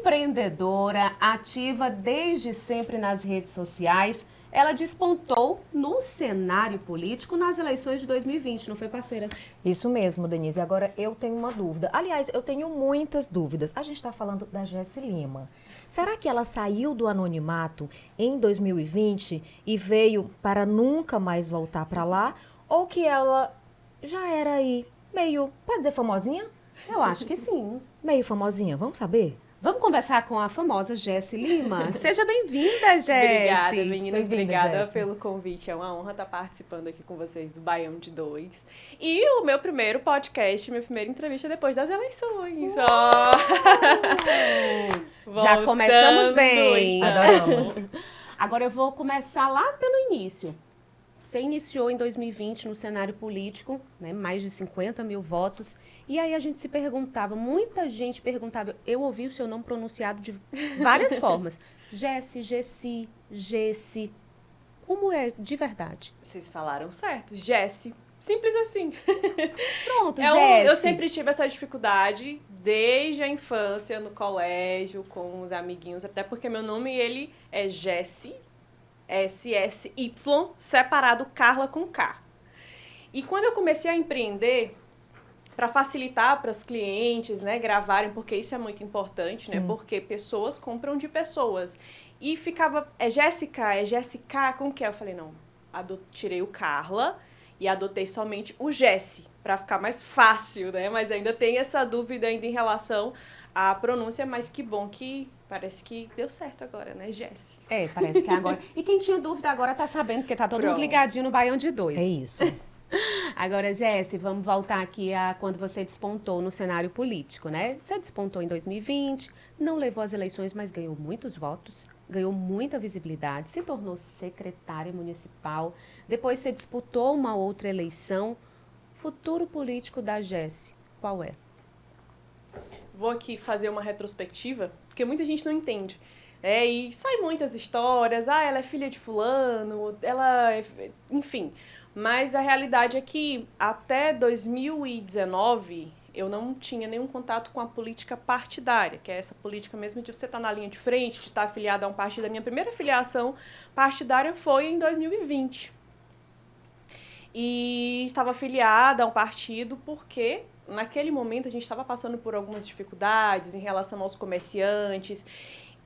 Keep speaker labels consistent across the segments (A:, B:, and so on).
A: Empreendedora, ativa desde sempre nas redes sociais, ela despontou no cenário político nas eleições de 2020, não foi, parceira?
B: Isso mesmo, Denise. Agora, eu tenho uma dúvida. Aliás, eu tenho muitas dúvidas. A gente está falando da Jesse Lima. Será que ela saiu do anonimato em 2020 e veio para nunca mais voltar para lá? Ou que ela já era aí meio, pode dizer famosinha?
A: Eu acho que sim.
B: Meio famosinha, vamos saber?
A: Vamos conversar com a famosa Jesse Lima. Seja bem-vinda, Jesse.
C: Obrigada, meninas.
B: Bem-vinda,
C: Obrigada
B: Jesse.
C: pelo convite. É uma honra estar participando aqui com vocês do Baião de Dois. E o meu primeiro podcast, minha primeira entrevista depois das eleições.
A: Já começamos bem.
C: Então.
B: Adoramos.
A: Agora eu vou começar lá pelo início. Você iniciou em 2020 no cenário político, né, mais de 50 mil votos. E aí a gente se perguntava, muita gente perguntava, eu ouvi o seu nome pronunciado de várias formas. Jesse, Gessi, Gessi. Como é de verdade?
C: Vocês falaram certo. Jesse. Simples assim.
A: Pronto,
C: Eu
A: Jesse.
C: sempre tive essa dificuldade desde a infância, no colégio, com os amiguinhos. Até porque meu nome, ele é Jesse. S-S-Y, separado Carla com K. E quando eu comecei a empreender, para facilitar para os clientes, né, gravarem, porque isso é muito importante, né, porque pessoas compram de pessoas. E ficava, é Jéssica, como que é? Eu falei, não, tirei o Carla e adotei somente o Jesse, para ficar mais fácil, né, mas ainda tem essa dúvida ainda em relação à pronúncia, mas que bom que parece que deu certo agora, né, Jesse?
A: É, parece que é agora. E quem tinha dúvida agora tá sabendo, porque tá todo mundo
C: Pronto.
A: ligadinho no Baião de Dois.
B: É isso.
A: Agora, Jesse, vamos voltar aqui a quando você despontou no cenário político, né? Você despontou em 2020, não levou as eleições, mas ganhou muitos votos, ganhou muita visibilidade, se tornou secretária municipal. Depois você disputou uma outra eleição. Futuro político da Jesse, qual é?
C: Vou aqui fazer uma retrospectiva, porque muita gente não entende. E sai muitas histórias, ela é filha de fulano, enfim. Mas a realidade é que até 2019 eu não tinha nenhum contato com a política partidária, que é essa política mesmo de você estar na linha de frente, de estar afiliada a um partido. A minha primeira filiação partidária foi em 2020. E estava afiliada a um partido porque naquele momento a gente estava passando por algumas dificuldades em relação aos comerciantes.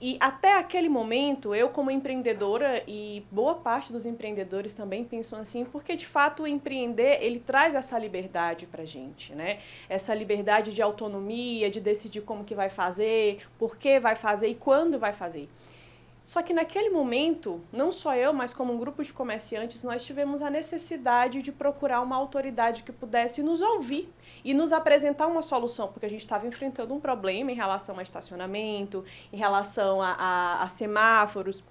C: E até aquele momento, eu como empreendedora, e boa parte dos empreendedores também pensam assim, porque de fato o empreender, ele traz essa liberdade pra gente, né? Essa liberdade de autonomia, de decidir como que vai fazer, por que vai fazer e quando vai fazer. Só que naquele momento, não só eu, mas como um grupo de comerciantes, nós tivemos a necessidade de procurar uma autoridade que pudesse nos ouvir e nos apresentar uma solução, porque a gente estava enfrentando um problema em relação a estacionamento, em relação a semáforos,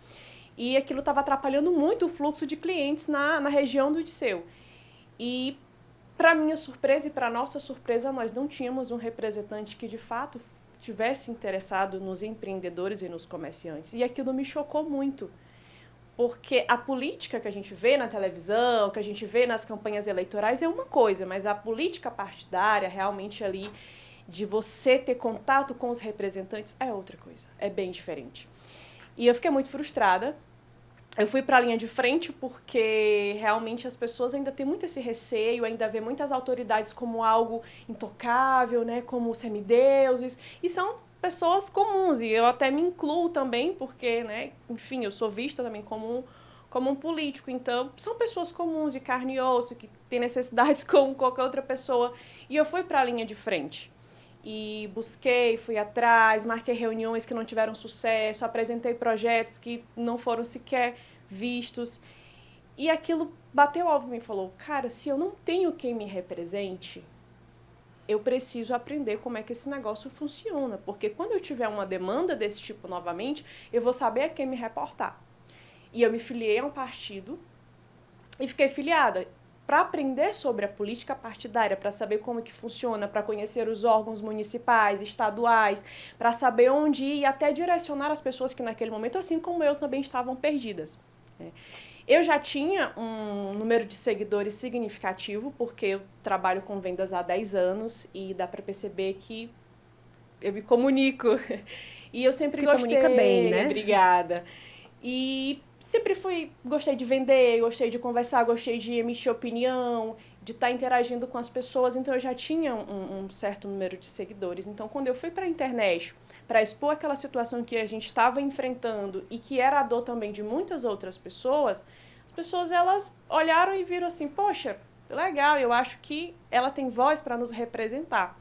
C: e aquilo estava atrapalhando muito o fluxo de clientes na região do Disseu. E, para minha surpresa e para nossa surpresa, nós não tínhamos um representante que, de fato, tivesse interessado nos empreendedores e nos comerciantes. E aquilo me chocou muito, porque a política que a gente vê na televisão, que a gente vê nas campanhas eleitorais é uma coisa, mas a política partidária, realmente ali, de você ter contato com os representantes, é outra coisa, é bem diferente. E eu fiquei muito frustrada. Eu fui para a linha de frente porque realmente as pessoas ainda têm muito esse receio, ainda vê muitas autoridades como algo intocável, né, como semideuses, e são pessoas comuns, e eu até me incluo também, porque, né, enfim, eu sou vista também como um político, então são pessoas comuns, de carne e osso, que têm necessidades como qualquer outra pessoa, e eu fui para a linha de frente. E busquei, fui atrás, marquei reuniões que não tiveram sucesso, apresentei projetos que não foram sequer vistos. E aquilo bateu alto em mim e falou, cara, se eu não tenho quem me represente, eu preciso aprender como é que esse negócio funciona. Porque quando eu tiver uma demanda desse tipo novamente, eu vou saber a quem me reportar. E eu me filiei a um partido e fiquei filiada. Para aprender sobre a política partidária, para saber como que funciona, para conhecer os órgãos municipais, estaduais, para saber onde ir e até direcionar as pessoas que naquele momento, assim como eu, também estavam perdidas. Eu já tinha um número de seguidores significativo, porque eu trabalho com vendas há 10 anos e dá para perceber que eu me comunico. E eu sempre
A: Se
C: gostei.
A: comunica bem, né?
C: Obrigada. E sempre gostei de vender, gostei de conversar, gostei de emitir opinião, de estar interagindo com as pessoas. Então, eu já tinha um certo número de seguidores. Então, quando eu fui para a internet para expor aquela situação que a gente estava enfrentando e que era a dor também de muitas outras pessoas, as pessoas, elas olharam e viram assim, poxa, legal, eu acho que ela tem voz para nos representar.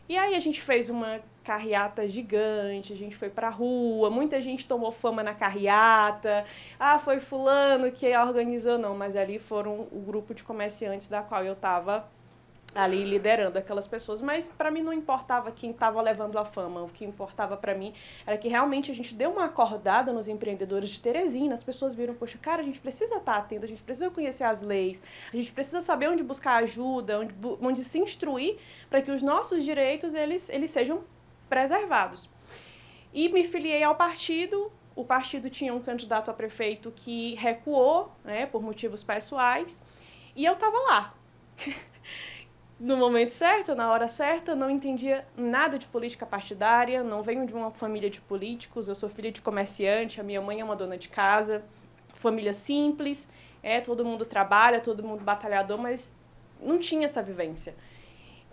C: E aí a gente fez uma carreata gigante, a gente foi pra rua, muita gente tomou fama na carreata. Ah, foi fulano que organizou, não, mas ali foram o grupo de comerciantes da qual eu estava ali liderando aquelas pessoas, mas para mim não importava quem estava levando a fama, o que importava para mim era que realmente a gente deu uma acordada nos empreendedores de Teresina, as pessoas viram, poxa, cara, a gente precisa estar atento, a gente precisa conhecer as leis, a gente precisa saber onde buscar ajuda, onde se instruir para que os nossos direitos, eles sejam preservados. E me filiei ao partido, o partido tinha um candidato a prefeito que recuou, né, por motivos pessoais, e eu estava lá. No momento certo, na hora certa, não entendia nada de política partidária, não venho de uma família de políticos, eu sou filha de comerciante, a minha mãe é uma dona de casa, família simples, todo mundo trabalha, todo mundo batalhador, mas não tinha essa vivência.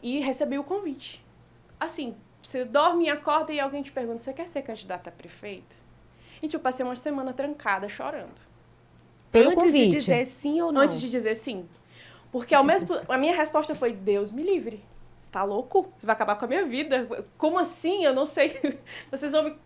C: E recebi o convite. Assim, você dorme e acorda e alguém te pergunta, você quer ser candidata a prefeita? Gente, eu passei uma semana trancada, chorando.
A: Antes de dizer sim ou não?
C: Antes de dizer sim. Porque a minha resposta foi, Deus me livre. Você tá louco? Você vai acabar com a minha vida? Como assim? Eu não sei. Vocês vão me...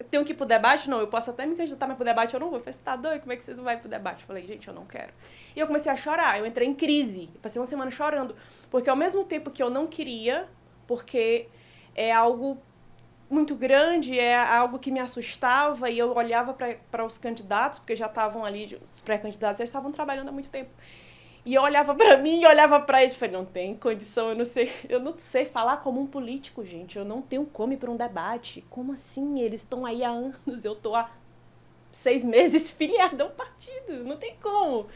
C: Tenho que ir pro debate? Não, eu posso até me candidatar, mas pro debate eu não vou. Eu falei, você tá doido? Como é que você não vai pro debate? Eu falei, gente, eu não quero. E eu comecei a chorar. Eu entrei em crise. Eu passei uma semana chorando. Porque ao mesmo tempo que eu não queria, porque é algo muito grande, é algo que me assustava, e eu olhava para os candidatos, porque já estavam ali, os pré-candidatos, eles estavam trabalhando há muito tempo. E eu olhava pra mim e olhava pra eles e falei, não tem condição, eu não sei falar como um político, gente. Eu não tenho como ir pra um debate. Como assim? Eles estão aí há anos, eu tô há 6 meses filiada a um partido. Não tem como.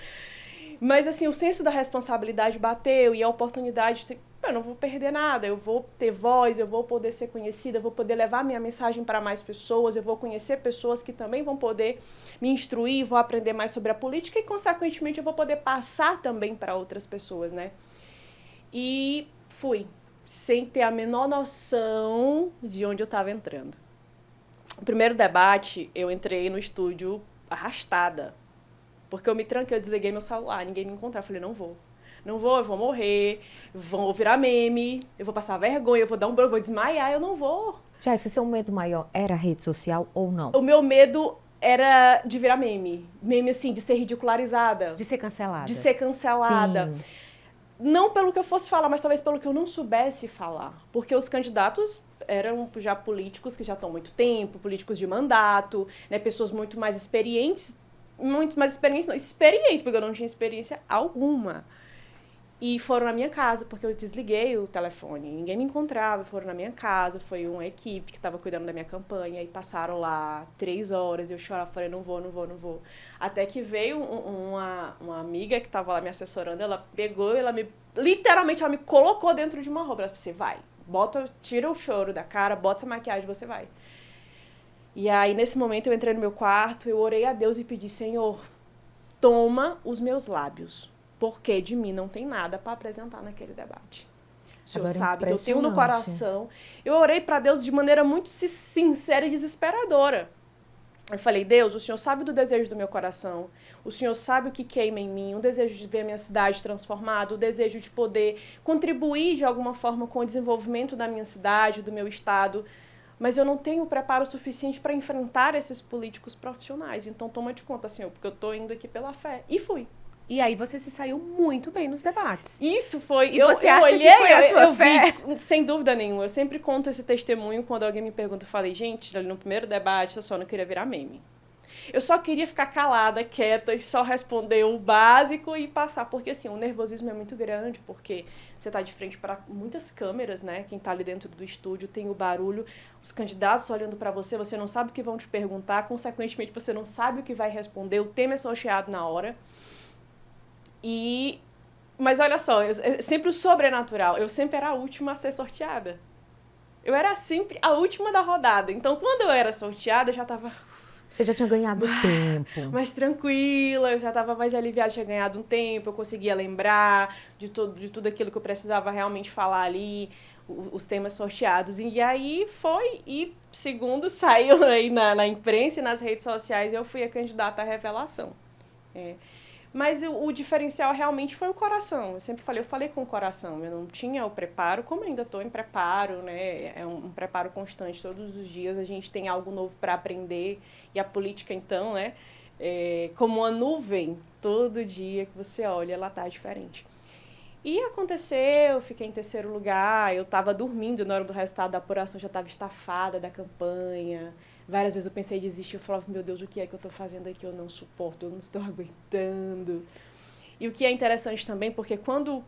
C: Mas, assim, o senso da responsabilidade bateu e a oportunidade de... Eu não vou perder nada, eu vou ter voz, eu vou poder ser conhecida, eu vou poder levar minha mensagem para mais pessoas, eu vou conhecer pessoas que também vão poder me instruir, vou aprender mais sobre a política e, consequentemente, eu vou poder passar também para outras pessoas, né? E fui, sem ter a menor noção de onde eu estava entrando. O primeiro debate, eu entrei no estúdio arrastada, porque eu me tranquei, eu desliguei meu celular, ninguém me encontrava, eu falei, não vou, eu vou morrer, vou virar meme, eu vou passar vergonha, eu vou dar um banho, eu vou desmaiar, eu não vou.
B: Já, esse seu medo maior era a rede social ou não?
C: O meu medo era de virar meme. Meme, assim, de ser ridicularizada.
A: De ser cancelada.
C: De ser cancelada.
B: Sim.
C: Não pelo que eu fosse falar, mas talvez pelo que eu não soubesse falar. Porque os candidatos eram já políticos que já estão há muito tempo, políticos de mandato, né, pessoas muito mais experientes, experientes, porque eu não tinha experiência alguma. E foram na minha casa, porque eu desliguei o telefone, ninguém me encontrava, foram na minha casa, foi uma equipe que estava cuidando da minha campanha, e passaram lá 3 horas, e eu chorava, falei, não vou. Até que veio uma amiga que estava lá me assessorando, ela pegou, literalmente, ela me colocou dentro de uma roupa, ela disse, vai, tira o choro da cara, bota essa maquiagem, você vai. E aí, nesse momento, eu entrei no meu quarto, eu orei a Deus e pedi, Senhor, toma os meus lábios, porque de mim não tem nada para apresentar naquele debate. O Senhor sabe que eu tenho no coração. Eu orei para Deus de maneira muito sincera e desesperadora. Eu falei, Deus, o Senhor sabe do desejo do meu coração. O Senhor sabe o que queima em mim, o desejo de ver a minha cidade transformada, o desejo de poder contribuir de alguma forma com o desenvolvimento da minha cidade, do meu estado. Mas eu não tenho preparo suficiente para enfrentar esses políticos profissionais. Então, toma de conta, Senhor, porque eu estou indo aqui pela fé. E fui.
A: E aí você se saiu muito bem nos debates.
C: Isso foi...
A: E você acha que foi a sua fé?
C: Sem dúvida nenhuma. Eu sempre conto esse testemunho quando alguém me pergunta. Eu falei, gente, ali no primeiro debate eu só não queria virar meme. Eu só queria ficar calada, quieta e só responder o básico e passar. Porque, assim, o nervosismo é muito grande, porque você está de frente para muitas câmeras, né? Quem está ali dentro do estúdio tem o barulho, os candidatos olhando para você, você não sabe o que vão te perguntar, consequentemente você não sabe o que vai responder, o tema é sorteado na hora. Mas olha só, sempre o sobrenatural, eu sempre era a última a ser sorteada. Eu era sempre a última da rodada. Então, quando eu era sorteada, eu já estava
B: Você já tinha ganhado tempo.
C: mais tranquila, eu já estava mais aliviada, tinha ganhado um tempo, eu conseguia lembrar de tudo aquilo que eu precisava realmente falar ali, os temas sorteados. E aí foi, e segundo saiu aí na imprensa e nas redes sociais, eu fui a candidata à revelação. É. Mas o diferencial realmente foi o coração. Eu sempre falei, eu falei com o coração. Eu não tinha o preparo, como ainda estou em preparo, né? É um preparo constante. Todos os dias a gente tem algo novo para aprender. E a política, então, né? É como uma nuvem. Todo dia que você olha, ela tá diferente. E aconteceu, fiquei em terceiro lugar. Eu estava dormindo na hora do resultado da apuração, já estava estafada da campanha. Várias vezes eu pensei em desistir, eu falava, meu Deus, o que é que eu estou fazendo aqui? Eu não suporto, eu não estou aguentando. E o que é interessante também, porque quando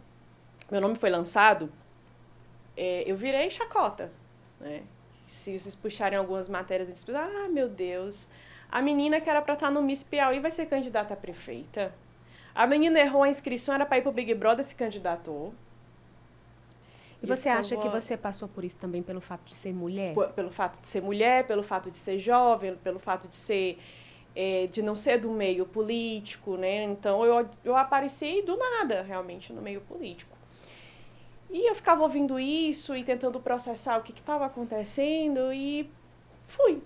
C: meu nome foi lançado, eu virei chacota, né? Se vocês puxarem algumas matérias, eles pensam, ah, meu Deus, a menina que era para estar no Miss Piauí vai ser candidata a prefeita. A menina errou a inscrição, era para ir para o Big Brother, se candidatou.
A: E você acha que você passou por isso também pelo fato de ser mulher?
C: Pelo fato de ser mulher, pelo fato de ser jovem, pelo fato de ser de não ser do meio político, né? Então eu apareci do nada, realmente, no meio político. E eu ficava ouvindo isso e tentando processar o que estava acontecendo e fui.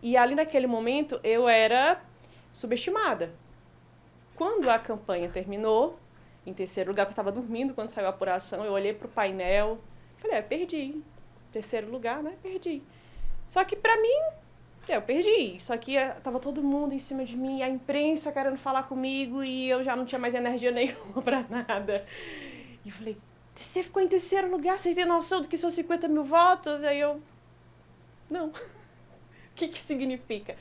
C: E ali naquele momento eu era subestimada. Quando a campanha terminou, em terceiro lugar, que eu estava dormindo quando saiu a apuração, eu olhei para o painel, falei, perdi. Terceiro lugar, né? Perdi. Só que para mim, eu perdi. Só que tava todo mundo em cima de mim, a imprensa querendo falar comigo e eu já não tinha mais energia nenhuma para nada. E eu falei, você ficou em terceiro lugar, você tem noção do que são 50 mil votos? Aí eu, não. O que significa?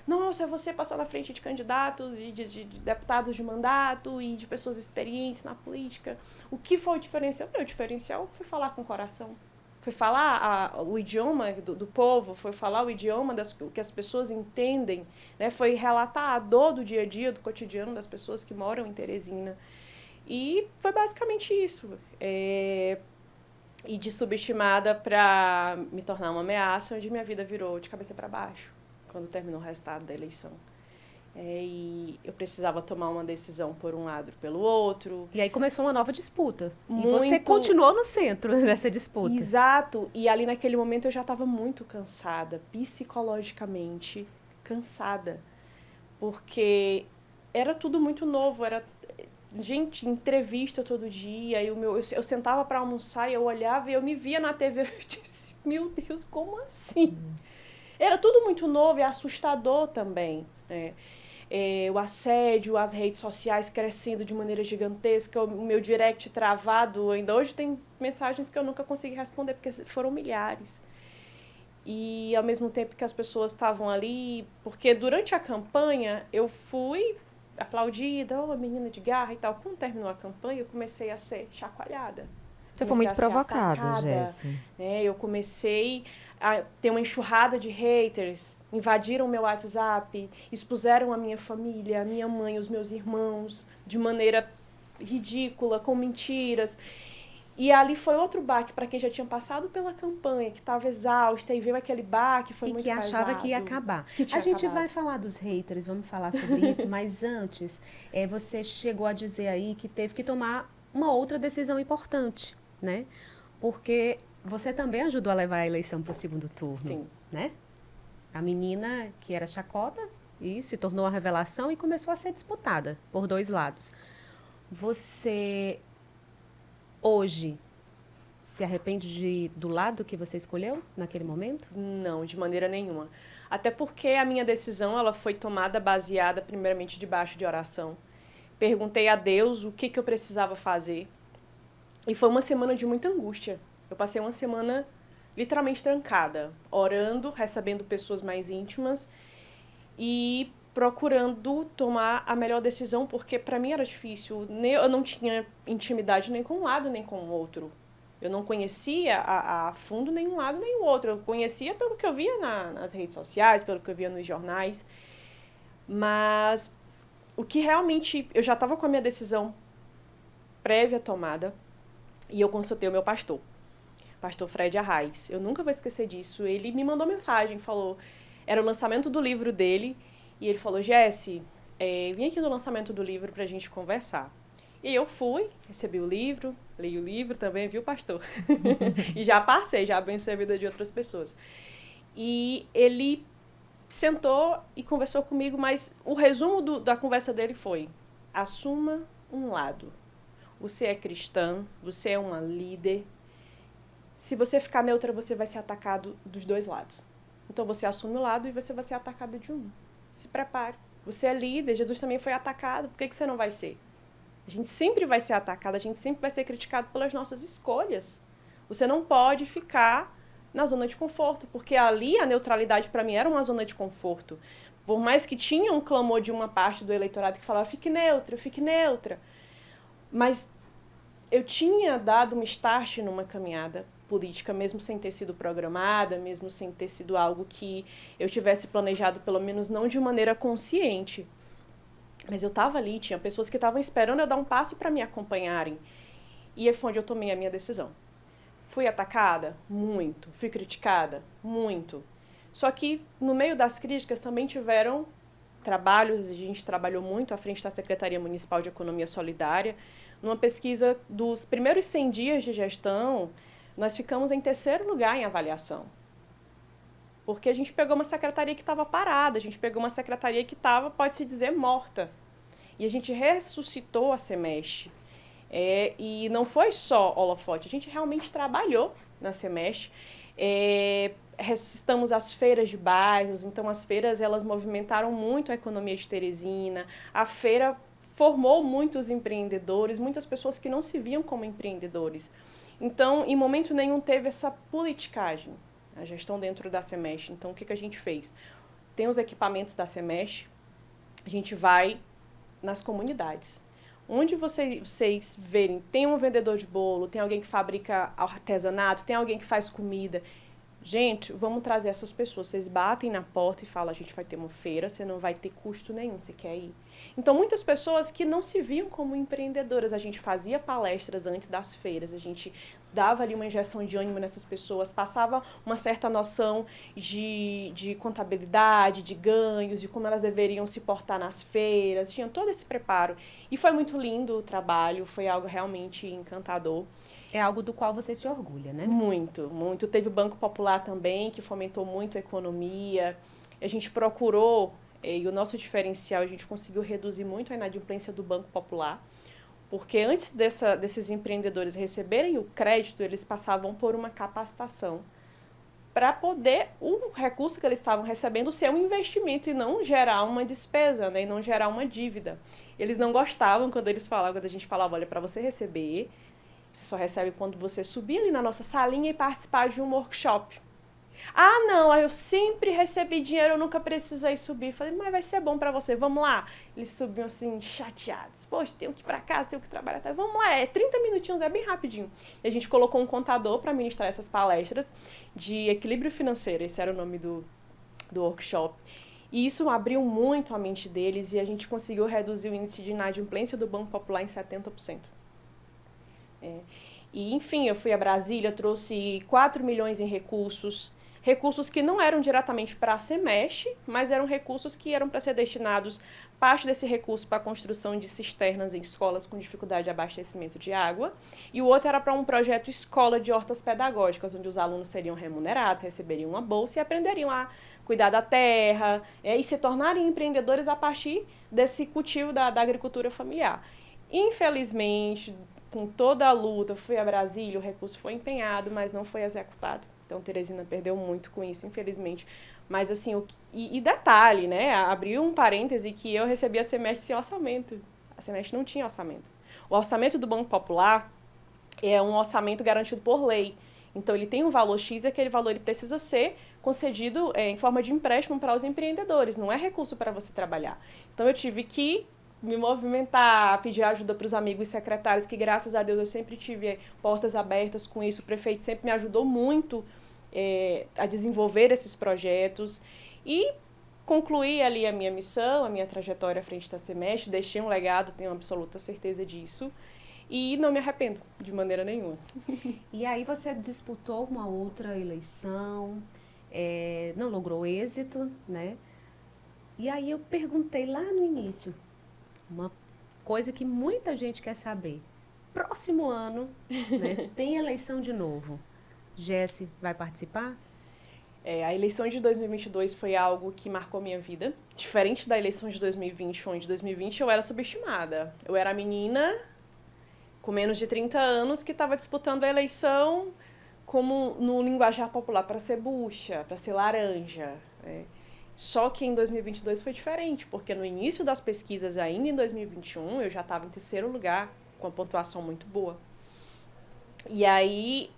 C: Nossa, você passou na frente de candidatos, de deputados de mandato e de pessoas experientes na política. O que foi o diferencial? O diferencial foi falar com o coração. Foi falar o idioma do povo, foi falar o idioma que as pessoas entendem, né? Foi relatar a dor do dia a dia, do cotidiano das pessoas que moram em Teresina. E foi basicamente isso. E de subestimada para me tornar uma ameaça, onde minha vida virou de cabeça para baixo, quando terminou o resultado da eleição. E eu precisava tomar uma decisão por um lado e pelo outro.
A: E aí começou uma nova disputa.
C: Muito...
A: E você continuou no centro dessa disputa.
C: Exato. E ali naquele momento eu já estava muito cansada, psicologicamente cansada. Porque era tudo muito novo, era... Gente, entrevista todo dia, eu sentava para almoçar e eu olhava e eu me via na TV, eu disse, meu Deus, como assim? Era tudo muito novo e assustador também, né? O assédio, as redes sociais crescendo de maneira gigantesca, o meu direct travado, ainda hoje tem mensagens que eu nunca consegui responder, porque foram milhares. E ao mesmo tempo que as pessoas estavam ali, porque durante a campanha eu fui aplaudida, menina de garra e tal. Quando terminou a campanha, eu comecei a ser chacoalhada.
B: Você foi muito provocada, Jéssica.
C: Eu comecei a ter uma enxurrada de haters, invadiram meu WhatsApp, expuseram a minha família, a minha mãe, os meus irmãos, de maneira ridícula, com mentiras. E ali foi outro baque para quem já tinha passado pela campanha, que estava exausta e veio aquele baque, foi muito pesado.
A: E que achava que ia acabar. A gente vai falar dos haters, vamos falar sobre isso, mas antes, você chegou a dizer aí que teve que tomar uma outra decisão importante, né? Porque você também ajudou a levar a eleição para o segundo turno,
C: Sim.
A: Né? A menina que era chacota e se tornou a revelação e começou a ser disputada por dois lados. Você... hoje, se arrepende do lado que você escolheu naquele momento?
C: Não, de maneira nenhuma. Até porque a minha decisão ela foi tomada baseada primeiramente debaixo de oração. Perguntei a Deus o que eu precisava fazer. E foi uma semana de muita angústia. Eu passei uma semana literalmente trancada, orando, recebendo pessoas mais íntimas e procurando tomar a melhor decisão, porque para mim era difícil. Eu não tinha intimidade nem com um lado nem com o outro. Eu não conhecia a fundo nem um lado nem o outro. Eu conhecia pelo que eu via nas redes sociais, pelo que eu via nos jornais. Mas o que realmente... Eu já estava com a minha decisão prévia tomada e eu consultei o meu pastor. pastor Fred Arraes. Eu nunca vou esquecer disso. Ele me mandou mensagem, falou... Era o lançamento do livro dele, e ele falou, Jessi, vim aqui no lançamento do livro pra gente conversar. E eu fui, recebi o livro, li o livro também, viu, pastor? E já passei, já abençoei a vida de outras pessoas. E ele sentou e conversou comigo, mas o resumo da conversa dele foi, assuma um lado. Você é cristã, você é uma líder. Se você ficar neutra, você vai ser atacado dos dois lados. Então, você assume o lado e você vai ser atacada de um. Se prepare. Você é líder, Jesus também foi atacado, por que você não vai ser? A gente sempre vai ser atacado, a gente sempre vai ser criticado pelas nossas escolhas. Você não pode ficar na zona de conforto, porque ali a neutralidade para mim era uma zona de conforto. Por mais que tinha um clamor de uma parte do eleitorado que falava, fique neutra, fique neutra. Mas eu tinha dado um start numa caminhada política, mesmo sem ter sido programada, mesmo sem ter sido algo que eu tivesse planejado, pelo menos não de maneira consciente. Mas eu estava ali, tinha pessoas que estavam esperando eu dar um passo para me acompanharem. E foi onde eu tomei a minha decisão. Fui atacada? Muito. Fui criticada? Muito. Só que, no meio das críticas, também tiveram trabalhos, a gente trabalhou muito à frente da Secretaria Municipal de Economia Solidária. Numa pesquisa dos primeiros 100 dias de gestão, nós ficamos em 3º lugar em avaliação. Porque a gente pegou uma secretaria que estava parada, a gente pegou uma secretaria que estava, pode-se dizer, morta. E a gente ressuscitou a Semestre. E não foi só holofote, a gente realmente trabalhou na Semestre. Ressuscitamos as feiras de bairros, então as feiras elas movimentaram muito a economia de Teresina. A feira formou muitos empreendedores, muitas pessoas que não se viam como empreendedores. Então, em momento nenhum teve essa politicagem, a gestão dentro da Semestre. Então, o que a gente fez? Tem os equipamentos da Semestre, a gente vai nas comunidades. Onde vocês verem, tem um vendedor de bolo, tem alguém que fabrica artesanato, tem alguém que faz comida. Gente, vamos trazer essas pessoas. Vocês batem na porta e falam, a gente vai ter uma feira, você não vai ter custo nenhum, você quer ir? Então, muitas pessoas que não se viam como empreendedoras, a gente fazia palestras antes das feiras, a gente dava ali uma injeção de ânimo nessas pessoas, passava uma certa noção de contabilidade, de ganhos, de como elas deveriam se portar nas feiras, tinha todo esse preparo. E foi muito lindo o trabalho, foi algo realmente encantador.
A: É algo do qual você se orgulha, né?
C: Muito, muito. Teve o Banco Popular também, que fomentou muito a economia. A gente procurou, e o nosso diferencial, a gente conseguiu reduzir muito a inadimplência do Banco Popular, porque antes desses empreendedores receberem o crédito, eles passavam por uma capacitação para poder o recurso que eles estavam recebendo ser um investimento e não gerar uma despesa, né? E não gerar uma dívida. Eles não gostavam quando a gente falava, olha, para você receber, você só recebe quando você subir ali na nossa salinha e participar de um workshop. Ah, não, eu sempre recebi dinheiro, eu nunca precisei subir. Falei, mas vai ser bom pra você, vamos lá. Eles subiam assim, chateados. Poxa, tenho que ir pra casa, tenho que trabalhar. Vamos lá, 30 minutinhos, é bem rapidinho. E a gente colocou um contador para ministrar essas palestras de equilíbrio financeiro. Esse era o nome do workshop. E isso abriu muito a mente deles e a gente conseguiu reduzir o índice de inadimplência do Banco Popular em 70%. E, enfim, eu fui a Brasília, trouxe 4 milhões em recursos que não eram diretamente para a Semestre, mas eram recursos que eram para ser destinados, parte desse recurso para a construção de cisternas em escolas com dificuldade de abastecimento de água, e o outro era para um projeto Escola de Hortas Pedagógicas, onde os alunos seriam remunerados, receberiam uma bolsa e aprenderiam a cuidar da terra e se tornarem empreendedores a partir desse cultivo da agricultura familiar. Infelizmente, com toda a luta, fui a Brasília, o recurso foi empenhado, mas não foi executado. Então, Teresina perdeu muito com isso, infelizmente. Mas, assim, e detalhe, né? Abriu um parêntese que eu recebi a Semestre sem orçamento. A Semestre não tinha orçamento. O orçamento do Banco Popular é um orçamento garantido por lei. Então, ele tem um valor X e aquele valor ele precisa ser concedido em forma de empréstimo para os empreendedores. Não é recurso para você trabalhar. Então, eu tive que me movimentar, pedir ajuda para os amigos secretários, que graças a Deus eu sempre tive portas abertas com isso. O prefeito sempre me ajudou muito a desenvolver esses projetos e concluí ali a minha missão, a minha trajetória à frente da Semestre, deixei um legado, tenho absoluta certeza disso. e não me arrependo de maneira nenhuma.
A: E aí você disputou uma outra eleição, não logrou êxito, né? E aí eu perguntei lá no início, uma coisa que muita gente quer saber. Próximo ano, né, tem eleição de novo. Jesse vai participar?
C: A eleição de 2022 foi algo que marcou minha vida. Diferente da eleição de 2020, onde em 2020 eu era subestimada. Eu era a menina com menos de 30 anos que estava disputando a eleição como no linguajar popular para ser bucha, para ser laranja. Só que em 2022 foi diferente, porque no início das pesquisas, ainda em 2021, eu já estava em terceiro lugar, com uma pontuação muito boa. E aí,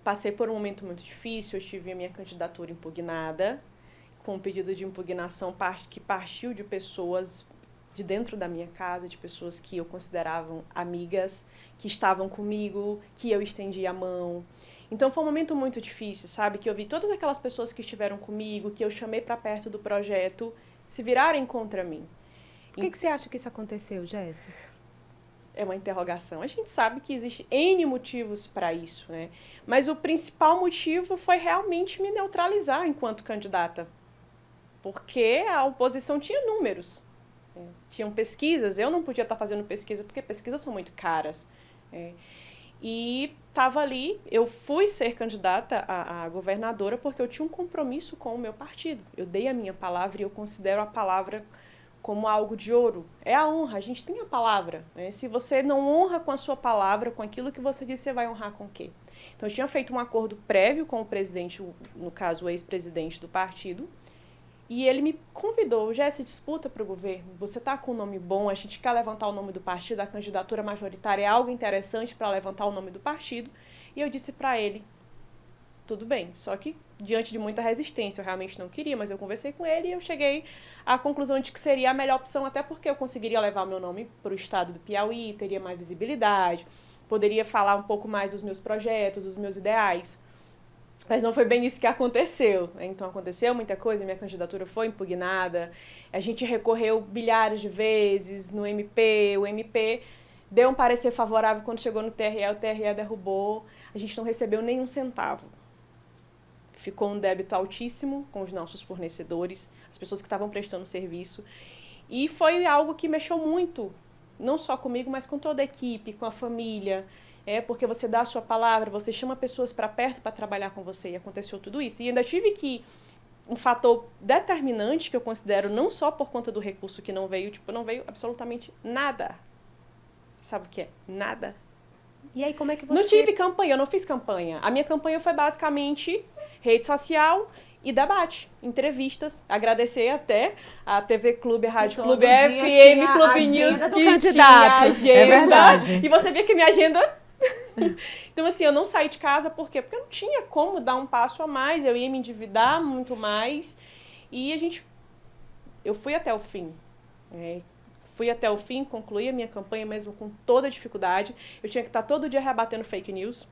C: passei por um momento muito difícil, eu tive a minha candidatura impugnada, com um pedido de impugnação que partiu de pessoas de dentro da minha casa, de pessoas que eu considerava amigas, que estavam comigo, que eu estendi a mão. Então foi um momento muito difícil, sabe? Que eu vi todas aquelas pessoas que estiveram comigo, que eu chamei para perto do projeto, se virarem contra mim.
A: Por que você acha que isso aconteceu, Jéssica?
C: É uma interrogação. A gente sabe que existe N motivos para isso, né? Mas o principal motivo foi realmente me neutralizar enquanto candidata. Porque a oposição tinha números. Tinham pesquisas, eu não podia estar fazendo pesquisa, porque pesquisas são muito caras. E estava ali, eu fui ser candidata a governadora porque eu tinha um compromisso com o meu partido. Eu dei a minha palavra e eu considero a palavra como algo de ouro. É a honra, a gente tem a palavra. Né? Se você não honra com a sua palavra, com aquilo que você disse, você vai honrar com o quê? Então, eu tinha feito um acordo prévio com o presidente, no caso, o ex-presidente do partido, e ele me convidou, Jéssica, disputa para o governo, você está com um nome bom, a gente quer levantar o nome do partido, a candidatura majoritária é algo interessante para levantar o nome do partido, e eu disse para ele, tudo bem, só que diante de muita resistência, eu realmente não queria, mas eu conversei com ele e eu cheguei à conclusão de que seria a melhor opção, até porque eu conseguiria levar meu nome para o estado do Piauí, teria mais visibilidade, poderia falar um pouco mais dos meus projetos, dos meus ideais. Mas não foi bem isso que aconteceu. Então aconteceu muita coisa, minha candidatura foi impugnada, a gente recorreu bilhares de vezes no MP, o MP deu um parecer favorável quando chegou no TRE, o TRE derrubou, a gente não recebeu nenhum centavo. Ficou um débito altíssimo com os nossos fornecedores, as pessoas que estavam prestando serviço. E foi algo que mexeu muito, não só comigo, mas com toda a equipe, com a família. Porque você dá a sua palavra, você chama pessoas para perto para trabalhar com você, e aconteceu tudo isso. E ainda tive um fator determinante, que eu considero não só por conta do recurso que não veio, não veio absolutamente nada. Você sabe o que é? Nada.
A: E aí, como é que você...
C: Não tive campanha, eu não fiz campanha. A minha campanha foi basicamente rede social e debate, entrevistas. Agradecer até a TV Clube, a Rádio Clube, FM, Clube News, que tinha agenda.
B: É verdade.
C: E você via que minha agenda... Então, assim, eu não saí de casa, por quê? Porque eu não tinha como dar um passo a mais, eu ia me endividar muito mais. E eu fui até o fim. Fui até o fim, concluí a minha campanha mesmo com toda a dificuldade. Eu tinha que estar todo dia rebatendo fake news.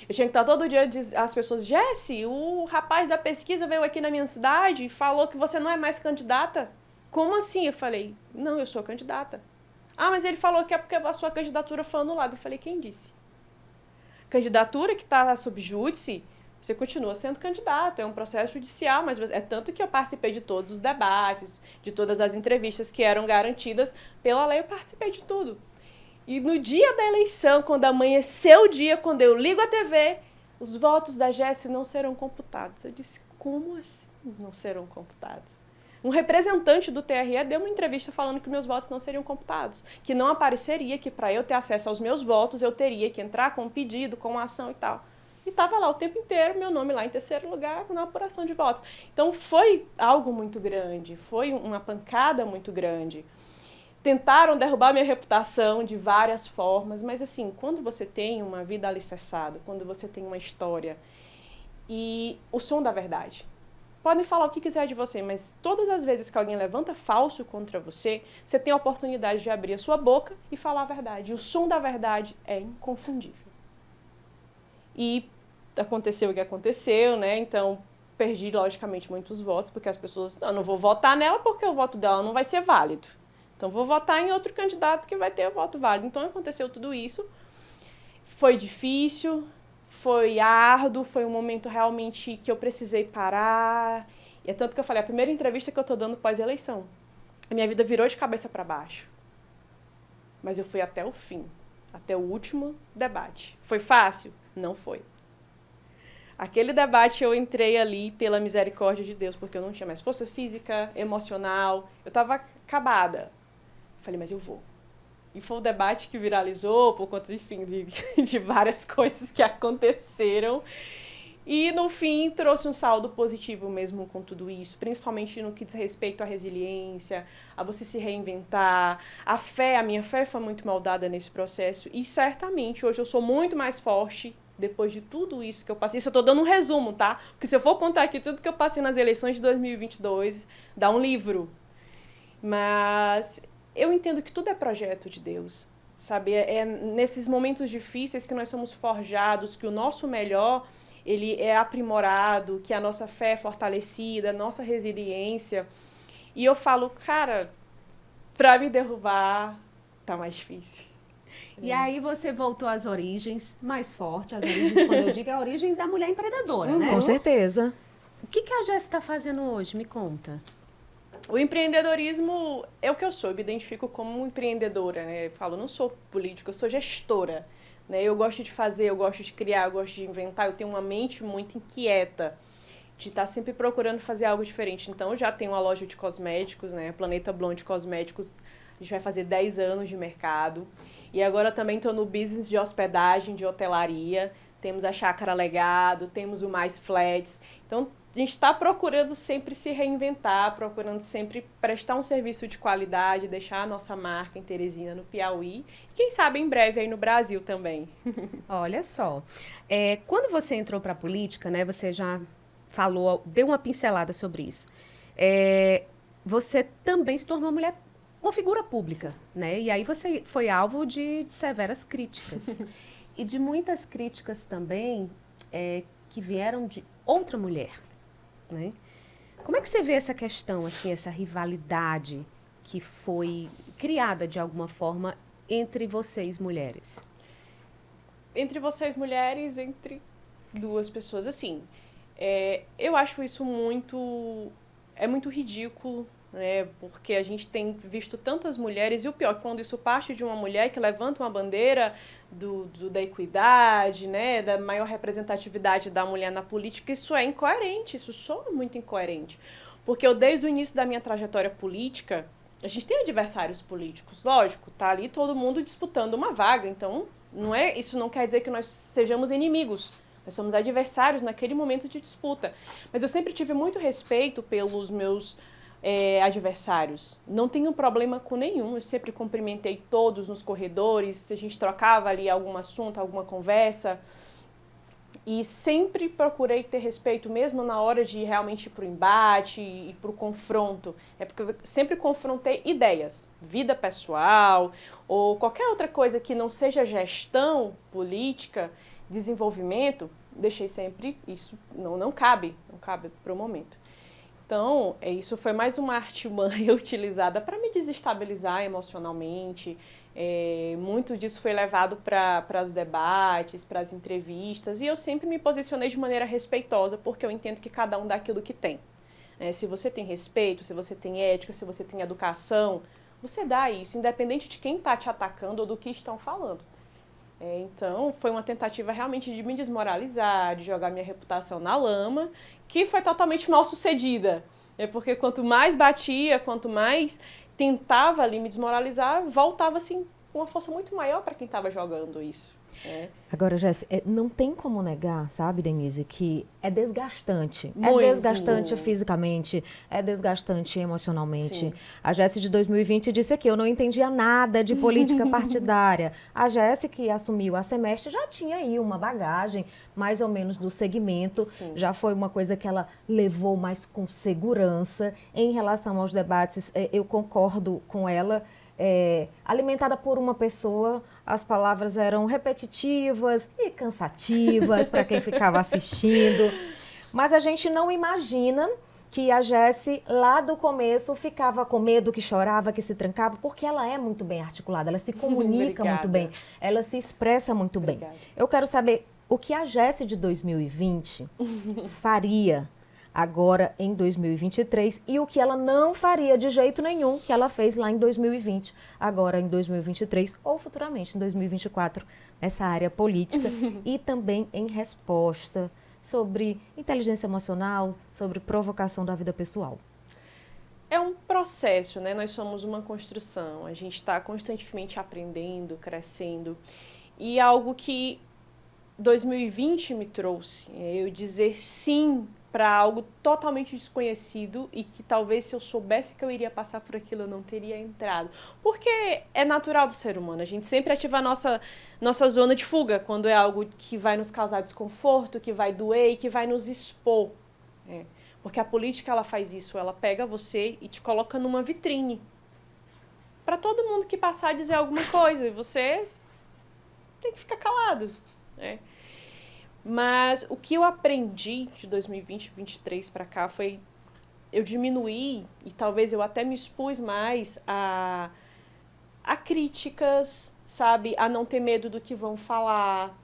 C: Eu tinha que estar todo dia as pessoas, Jesse, o rapaz da pesquisa veio aqui na minha cidade e falou que você não é mais candidata. Como assim? Eu falei, não, eu sou candidata. Ah, mas ele falou que é porque a sua candidatura foi anulada. Eu falei, quem disse? Candidatura que está sob júdice, você continua sendo candidato, é um processo judicial, mas é tanto que eu participei de todos os debates, de todas as entrevistas que eram garantidas pela lei, eu participei de tudo. E no dia da eleição, quando amanheceu o dia, quando eu ligo a TV, os votos da Jéssica não serão computados. Eu disse, como assim não serão computados? Um representante do TRE deu uma entrevista falando que meus votos não seriam computados, que não apareceria, que para eu ter acesso aos meus votos, eu teria que entrar com um pedido, com uma ação e tal. E estava lá o tempo inteiro, meu nome lá em terceiro lugar, na apuração de votos. Então, foi algo muito grande, foi uma pancada muito grande. Tentaram derrubar minha reputação de várias formas, mas assim, quando você tem uma vida alicerçada, quando você tem uma história e o som da verdade, podem falar o que quiser de você, mas todas as vezes que alguém levanta falso contra você, você tem a oportunidade de abrir a sua boca e falar a verdade. E o som da verdade é inconfundível. E aconteceu o que aconteceu, né? Então, perdi, logicamente, muitos votos, porque as pessoas, não vou votar nela porque o voto dela não vai ser válido. Então, vou votar em outro candidato que vai ter o voto válido. Então, aconteceu tudo isso. Foi difícil, foi árduo, foi um momento realmente que eu precisei parar. E é tanto que eu falei, a primeira entrevista que eu tô dando pós-eleição. A minha vida virou de cabeça para baixo. Mas eu fui até o fim, até o último debate. Foi fácil? Não foi. Aquele debate eu entrei ali pela misericórdia de Deus, porque eu não tinha mais força física, emocional, eu estava acabada. Falei, mas eu vou. E foi um debate que viralizou por conta, enfim, de várias coisas que aconteceram. E, no fim, trouxe um saldo positivo mesmo com tudo isso, principalmente no que diz respeito à resiliência, a você se reinventar. A minha fé foi muito moldada nesse processo e, certamente, hoje eu sou muito mais forte depois de tudo isso que eu passei. Isso eu estou dando um resumo, tá? Porque se eu for contar aqui tudo que eu passei nas eleições de 2022, dá um livro. Mas eu entendo que tudo é projeto de Deus, sabe? É nesses momentos difíceis que nós somos forjados, que o nosso melhor ele é aprimorado, que a nossa fé é fortalecida, a nossa resiliência. E eu falo, cara, para me derrubar, tá mais difícil.
A: E aí você voltou às origens, mais forte, às origens, quando eu digo, é a origem da mulher empreendedora, né?
B: Com certeza.
A: O que a Jéssica está fazendo hoje? Me conta.
C: O empreendedorismo é o que eu sou, eu me identifico como empreendedora, né? Eu falo, não sou política, eu sou gestora. Né? Eu gosto de fazer, eu gosto de criar, eu gosto de inventar, eu tenho uma mente muito inquieta de estar sempre procurando fazer algo diferente. Então, eu já tenho uma loja de cosméticos, né? Planeta Blonde Cosméticos, a gente vai fazer 10 anos de mercado. E agora também estou no business de hospedagem, de hotelaria. Temos a Chácara Legado, temos o Mais Flats. Então, a gente está procurando sempre se reinventar, procurando sempre prestar um serviço de qualidade, deixar a nossa marca em Teresina, no Piauí. E quem sabe em breve aí no Brasil também.
A: Olha só, quando você entrou para a política, né, você já falou, deu uma pincelada sobre isso. Você também se tornou uma figura pública, né? E aí você foi alvo de severas críticas. E de muitas críticas também que vieram de outra mulher. Né? Como é que você vê essa questão, assim, essa rivalidade que foi criada de alguma forma entre vocês mulheres?
C: Entre vocês mulheres, entre duas pessoas, assim, eu acho isso muito ridículo, né? Porque a gente tem visto tantas mulheres, e o pior, quando isso parte de uma mulher que levanta uma bandeira da equidade, né? Da maior representatividade da mulher na política, isso é incoerente, isso soa muito incoerente. Porque eu, desde o início da minha trajetória política, a gente tem adversários políticos, lógico, tá ali todo mundo disputando uma vaga, então isso não quer dizer que nós sejamos inimigos. Nós somos adversários naquele momento de disputa. Mas eu sempre tive muito respeito pelos meus adversários. Não tenho problema com nenhum. Eu sempre cumprimentei todos nos corredores. A gente trocava ali algum assunto, alguma conversa. E sempre procurei ter respeito, mesmo na hora de realmente ir para o embate e para o confronto. Porque eu sempre confrontei ideias, vida pessoal ou qualquer outra coisa que não seja gestão política, desenvolvimento, deixei sempre isso, não cabe para o momento. Então, isso foi mais uma artimanha utilizada para me desestabilizar emocionalmente. Muito disso foi levado para os debates, para as entrevistas, e eu sempre me posicionei de maneira respeitosa, porque eu entendo que cada um dá aquilo que tem. Se você tem respeito, se você tem ética, se você tem educação, você dá isso, independente de quem está te atacando ou do que estão falando. Então, foi uma tentativa realmente de me desmoralizar, de jogar minha reputação na lama, que foi totalmente mal sucedida. Porque quanto mais batia, quanto mais tentava ali me desmoralizar, voltava assim com uma força muito maior para quem estava jogando isso.
B: Agora, Jéssica, não tem como negar, sabe, Denise, que é desgastante.
C: Muito.
B: É desgastante fisicamente, é desgastante emocionalmente.
C: Sim.
B: A Jéssica de 2020 disse aqui, eu não entendia nada de política partidária. A Jéssica, que assumiu a Semestre, já tinha aí uma bagagem, mais ou menos, do segmento.
C: Sim.
B: Já foi uma coisa que ela levou mais com segurança. Em relação aos debates, eu concordo com ela. Alimentada por uma pessoa, as palavras eram repetitivas e cansativas para quem ficava assistindo. Mas a gente não imagina que a Jesse, lá do começo, ficava com medo, que chorava, que se trancava, porque ela é muito bem articulada, ela se comunica muito bem, ela se expressa muito bem. Eu quero saber o que a Jesse de 2020 faria agora em 2023 e o que ela não faria de jeito nenhum que ela fez lá em 2020, agora em 2023 ou futuramente em 2024, nessa área política e também em resposta sobre inteligência emocional, sobre provocação da vida pessoal.
C: É um processo, né? Nós somos uma construção, a gente está constantemente aprendendo, crescendo. E algo que 2020 me trouxe, eu dizer sim para algo totalmente desconhecido e que talvez se eu soubesse que eu iria passar por aquilo eu não teria entrado. Porque é natural do ser humano, a gente sempre ativa a nossa zona de fuga quando é algo que vai nos causar desconforto, que vai doer e que vai nos expor. Porque a política ela faz isso, ela pega você e te coloca numa vitrine. Para todo mundo que passar a dizer alguma coisa, e você tem que ficar calado, né? Mas o que eu aprendi de 2020, 2023 para cá foi eu diminuir e talvez eu até me expus mais a críticas, sabe? A não ter medo do que vão falar,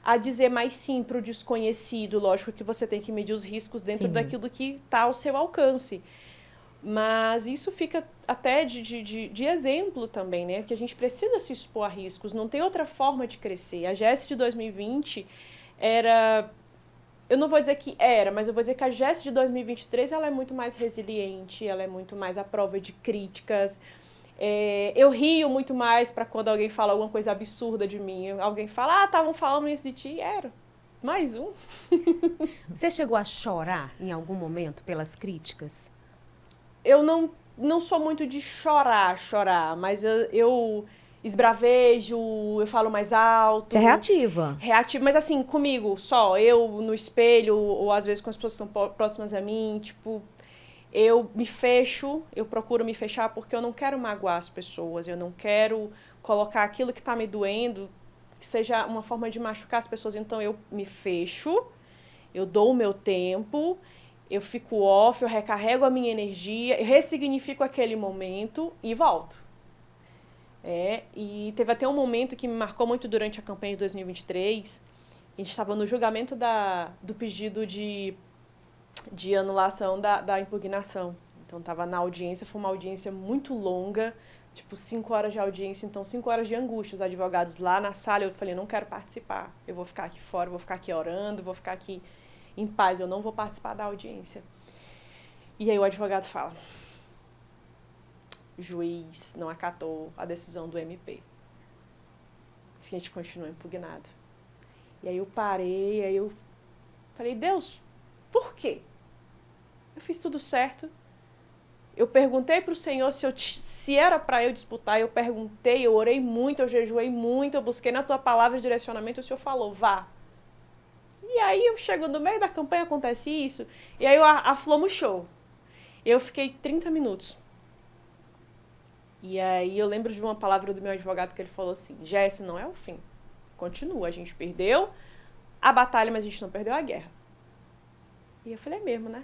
C: a dizer mais sim para o desconhecido. Lógico que você tem que medir os riscos dentro daquilo que está ao seu alcance. Mas isso fica até de exemplo também, né? Porque a gente precisa se expor a riscos, não tem outra forma de crescer. A Jesse de 2020 era... Eu não vou dizer que era, mas eu vou dizer que a Jesse de 2023 ela é muito mais resiliente, ela é muito mais à prova de críticas. Eu rio muito mais para quando alguém fala alguma coisa absurda de mim. Alguém fala, estavam falando isso de ti. Era. Mais um.
A: Você chegou a chorar em algum momento pelas críticas?
C: Eu não sou muito de chorar, mas eu esbravejo, eu falo mais alto.
B: Você é reativa.
C: Reativa, mas assim, comigo, só. Eu no espelho, ou às vezes com as pessoas que estão próximas a mim, tipo... Eu me fecho, eu procuro me fechar porque eu não quero magoar as pessoas, eu não quero colocar aquilo que está me doendo, que seja uma forma de machucar as pessoas. Então eu me fecho, eu dou o meu tempo, eu fico off, eu recarrego a minha energia, eu ressignifico aquele momento e volto. E teve até um momento que me marcou muito durante a campanha de 2023, a gente estava no julgamento do pedido de anulação da impugnação. Então, estava na audiência, foi uma audiência muito longa, tipo 5 horas de audiência, então 5 horas de angústia. Os advogados lá na sala, eu falei, não quero participar, eu vou ficar aqui fora, vou ficar aqui orando, vou ficar aqui em paz, eu não vou participar da audiência. E aí o advogado fala, o juiz não acatou a decisão do MP. A gente continua impugnado. E aí eu parei, aí eu falei, Deus, por quê? Eu fiz tudo certo. Eu perguntei para o Senhor se era para eu disputar. Eu perguntei, eu orei muito, eu jejuei muito, eu busquei na tua palavra de direcionamento. O Senhor falou, vá. E aí eu chego no meio da campanha, acontece isso. E aí a Flor murchou. Eu fiquei 30 minutos. E aí eu lembro de uma palavra do meu advogado que ele falou assim, Jesse, não é o fim. Continua, a gente perdeu a batalha, mas a gente não perdeu a guerra. E eu falei, é mesmo, né?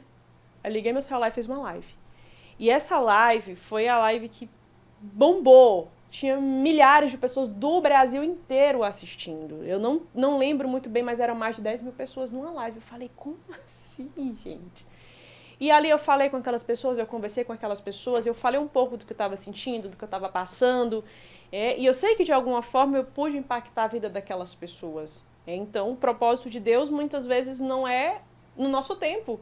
C: Eu liguei meu celular e fiz uma live. E essa live foi a live que bombou. Tinha milhares de pessoas do Brasil inteiro assistindo. Eu não lembro muito bem, mas eram mais de 10 mil pessoas numa live. Eu falei, como assim, gente? E ali eu falei com aquelas pessoas, eu conversei com aquelas pessoas, eu falei um pouco do que eu estava sentindo, do que eu estava passando. E eu sei que, de alguma forma, eu pude impactar a vida daquelas pessoas. Então, o propósito de Deus, muitas vezes, não é no nosso tempo.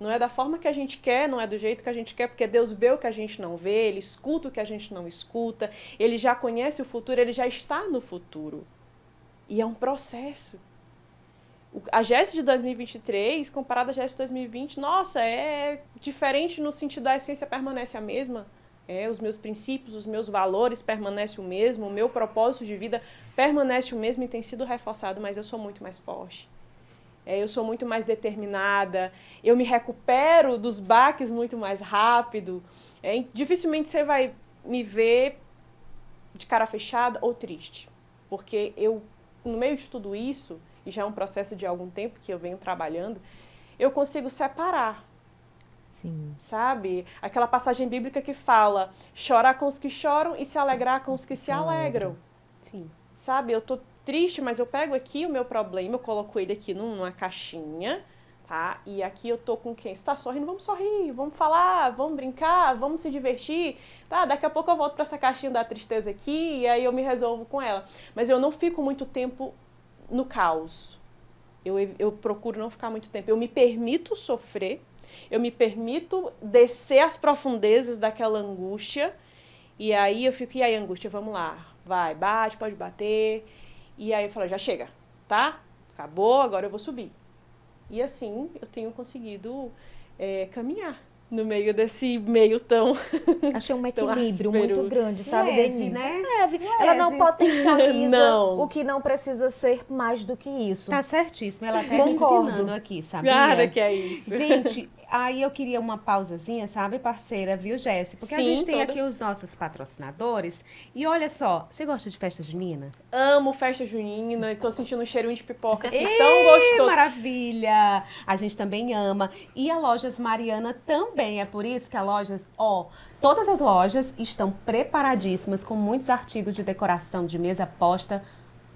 C: Não é da forma que a gente quer, não é do jeito que a gente quer, porque Deus vê o que a gente não vê, Ele escuta o que a gente não escuta, Ele já conhece o futuro, Ele já está no futuro. E é um processo. A Jesse de 2023, comparada à Jesse de 2020, nossa, é diferente no sentido da essência permanece a mesma. Os meus princípios, os meus valores permanecem o mesmo, o meu propósito de vida permanece o mesmo e tem sido reforçado, mas eu sou muito mais forte. Eu sou muito mais determinada, eu me recupero dos baques muito mais rápido. Dificilmente você vai me ver de cara fechada ou triste, porque eu, no meio de tudo isso, e já é um processo de algum tempo que eu venho trabalhando, eu consigo separar
B: Sim.
C: Sabe? Aquela passagem bíblica que fala: chorar com os que choram e se alegrar com os que se alegram.
A: Sim.
C: Sabe? Eu tô triste, mas eu pego aqui o meu problema, eu coloco ele aqui numa caixinha, tá? E aqui eu tô com quem? Você tá sorrindo? Vamos sorrir, vamos falar, vamos brincar, vamos se divertir, tá? Daqui a pouco eu volto pra essa caixinha da tristeza aqui e aí eu me resolvo com ela. Mas eu não fico muito tempo no caos. Eu procuro não ficar muito tempo. Eu me permito sofrer, eu me permito descer as profundezas daquela angústia e aí eu fico, e aí, angústia, vamos lá. Vai, bate, pode bater. E aí eu falo, já chega, tá? Acabou, agora eu vou subir. E assim eu tenho conseguido caminhar no meio desse meio tão
B: Achei um
C: tão
B: equilíbrio
C: áspero.
B: muito grande, sabe,
A: Leve,
B: Denise?
A: né?
B: Leve. Ela não potencializa
C: Não.
B: o que não precisa ser mais do que isso.
A: Tá certíssimo. Ela até me
B: Concordo.
A: ensinando aqui, sabia?
C: Nada que é isso.
A: Gente, aí eu queria uma pausazinha, sabe, parceira, viu, Jéssica? Porque a
C: Sim,
A: gente tem
C: toda.
A: aqui os nossos patrocinadores. E olha só, você gosta de festa junina?
C: Amo festa junina e tô sentindo um cheirinho de pipoca aqui
A: Ê,
C: tão gostoso.
A: maravilha! A gente também ama. E a Lojas Mariana também. É por isso que a Lojas, todas as lojas estão preparadíssimas com muitos artigos de decoração de mesa posta.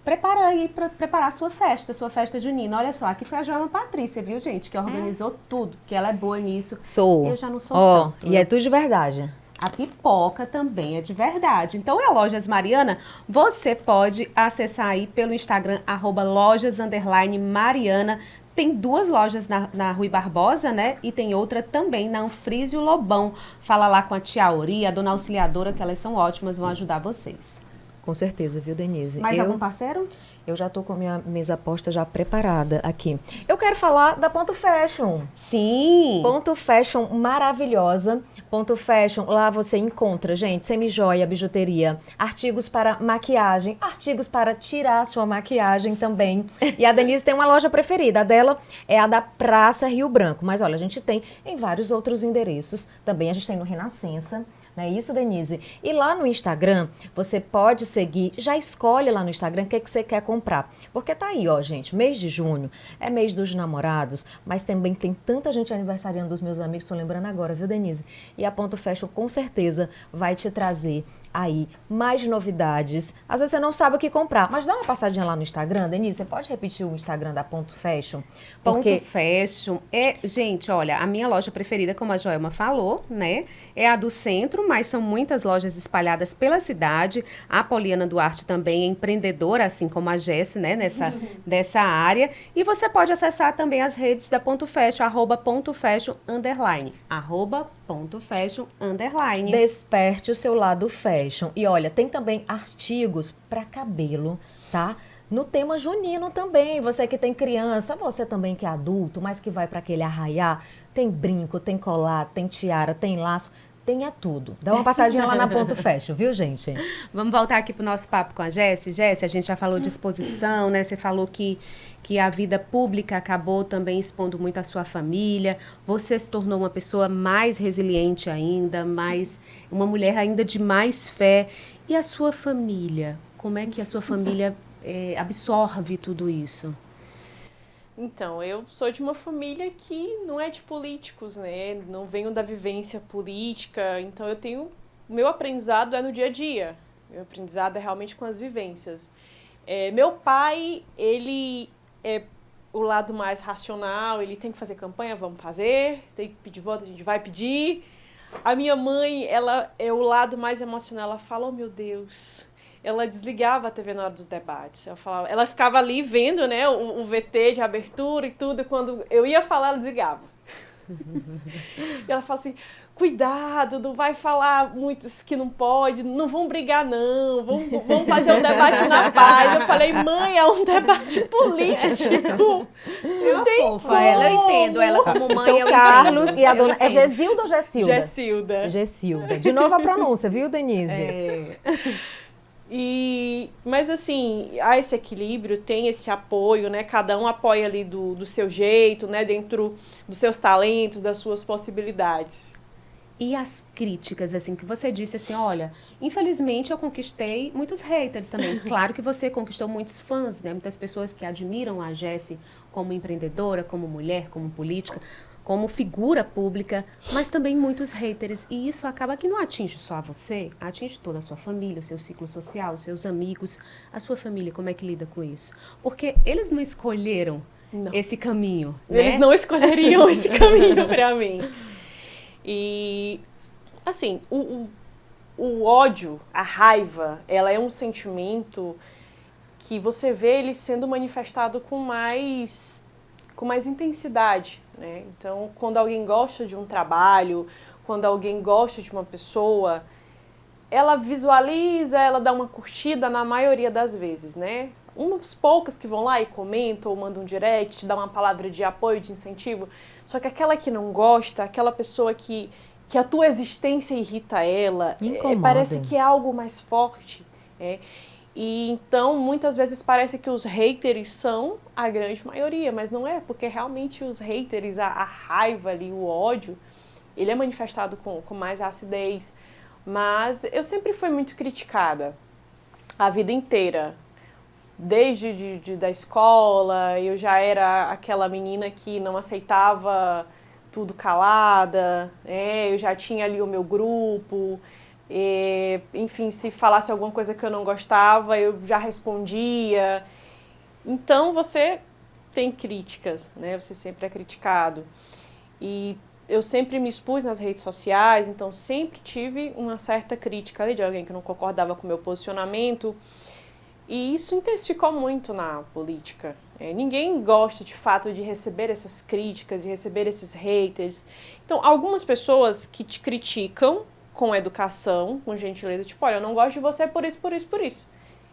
A: Prepara aí para preparar sua festa junina. Olha só, aqui foi a Joana Patrícia, viu, gente? Que organizou tudo, que ela é boa nisso.
B: Sou.
A: Eu já não sou
B: Ó,
A: tanto.
B: e é tudo de verdade.
A: A pipoca também é de verdade. Então, é a Lojas Mariana. Você pode acessar aí pelo Instagram, @lojas_mariana. Tem 2 lojas na Rui Barbosa, né? E tem outra também na Anfrísio Lobão. Fala lá com a tia Auri, a dona auxiliadora, que elas são ótimas, vão ajudar vocês.
B: Com certeza, viu, Denise?
A: Mais algum parceiro?
B: Eu já tô com a minha mesa posta já preparada aqui. Eu quero falar da Ponto Fashion.
A: Sim!
B: Ponto Fashion maravilhosa. Ponto Fashion, lá você encontra, gente, semijoia, bijuteria, artigos para maquiagem, artigos para tirar a sua maquiagem também. E a Denise tem uma loja preferida, a dela é a da Praça Rio Branco. Mas olha, a gente tem em vários outros endereços. Também a gente tem no Renascença. Não é isso, Denise? E lá no Instagram, você pode seguir, já escolhe lá no Instagram o que você quer comprar. Porque tá aí, ó, gente, mês de junho é mês dos namorados, mas também tem tanta gente aniversariando dos meus amigos, tô lembrando agora, viu, Denise? E a Ponto Fashion com certeza vai te trazer aí mais novidades. Às vezes você não sabe o que comprar, mas dá uma passadinha lá no Instagram, Denise, você pode repetir o Instagram da Ponto Fashion?
A: Ponto Fashion gente, olha, a minha loja preferida, como a Joelma falou, né, é a do centro, mas são muitas lojas espalhadas pela cidade. A Poliana Duarte também é empreendedora, assim como a Jess, né, dessa área. E você pode acessar também as redes da Ponto Fashion, @pontofashion_, @pontofashion_.
B: Desperte o seu lado fashion. E olha, tem também artigos para cabelo, tá? No tema junino também, você que tem criança, você também que é adulto, mas que vai para aquele arraiá, tem brinco, tem colar, tem tiara, tem laço, tenha tudo. Dá uma passadinha lá na Ponto Fashion, viu, gente?
A: Vamos voltar aqui pro nosso papo com a Jessi. Jessi, a gente já falou de exposição, né? Você falou que a vida pública acabou também expondo muito a sua família. Você se tornou uma pessoa mais resiliente ainda, uma mulher ainda de mais fé. E a sua família? Como é que a sua família absorve tudo isso?
C: Então, eu sou de uma família que não é de políticos, né? Não venho da vivência política, então eu tenho... Meu aprendizado é no dia a dia. Meu aprendizado é realmente com as vivências. Meu pai, ele é o lado mais racional, ele tem que fazer campanha, vamos fazer, tem que pedir voto, a gente vai pedir. A minha mãe, ela é o lado mais emocional, ela fala, oh meu Deus... Ela desligava a TV na hora dos debates. Ela ficava ali vendo, né, o VT de abertura e tudo, e quando eu ia falar, ela desligava. E ela fala assim, cuidado, não vai falar muitos que não pode, não vão brigar não, vamos fazer um debate na paz. Eu falei, mãe, é um debate político. Não tem
A: fofa,
C: como.
A: eu entendo, ela como mãe,
B: Seu
A: eu
B: Carlos
A: entendo,
B: e a
A: eu
B: dona... É
A: entendo.
B: Gesilda ou Gessilda?
C: Gessilda.
B: Gessilda. De novo a pronúncia, viu, Denise?
C: Mas assim, há esse equilíbrio, tem esse apoio, né? Cada um apoia ali do seu jeito, né? Dentro dos seus talentos, das suas possibilidades.
A: E as críticas, assim, que você disse assim, olha, infelizmente eu conquistei muitos haters também. Claro que você conquistou muitos fãs, né? Muitas pessoas que admiram a Jessi como empreendedora, como mulher, como política. como figura pública, mas também muitos haters. E isso acaba que não atinge só a você, atinge toda a sua família, o seu ciclo social, os seus amigos, a sua família, como é que lida com isso? Porque eles não escolheram esse caminho, né?
C: Eles não escolheriam esse caminho para mim. E, assim, o ódio, a raiva, ela é um sentimento que você vê ele sendo manifestado com mais intensidade, né? Então, quando alguém gosta de um trabalho, quando alguém gosta de uma pessoa, ela visualiza, ela dá uma curtida na maioria das vezes, né? Umas poucas que vão lá e comentam ou mandam um direct, te dá uma palavra de apoio, de incentivo. Só que aquela que não gosta, aquela pessoa que a tua existência irrita ela, parece que é algo mais forte. E então, muitas vezes parece que os haters são a grande maioria, mas não é, porque realmente os haters, a raiva ali, o ódio, ele é manifestado com mais acidez. Mas eu sempre fui muito criticada, a vida inteira. Desde da escola, eu já era aquela menina que não aceitava tudo calada, eu já tinha ali o meu grupo, enfim, se falasse alguma coisa que eu não gostava, eu já respondia. Então, você tem críticas, né? Você sempre é criticado. E eu sempre me expus nas redes sociais, então sempre tive uma certa crítica ali de alguém que não concordava com o meu posicionamento. E isso intensificou muito na política. Ninguém gosta, de fato, de receber essas críticas, de receber esses haters. Então, algumas pessoas que te criticam com educação, com gentileza, tipo, olha, eu não gosto de você por isso, por isso, por isso.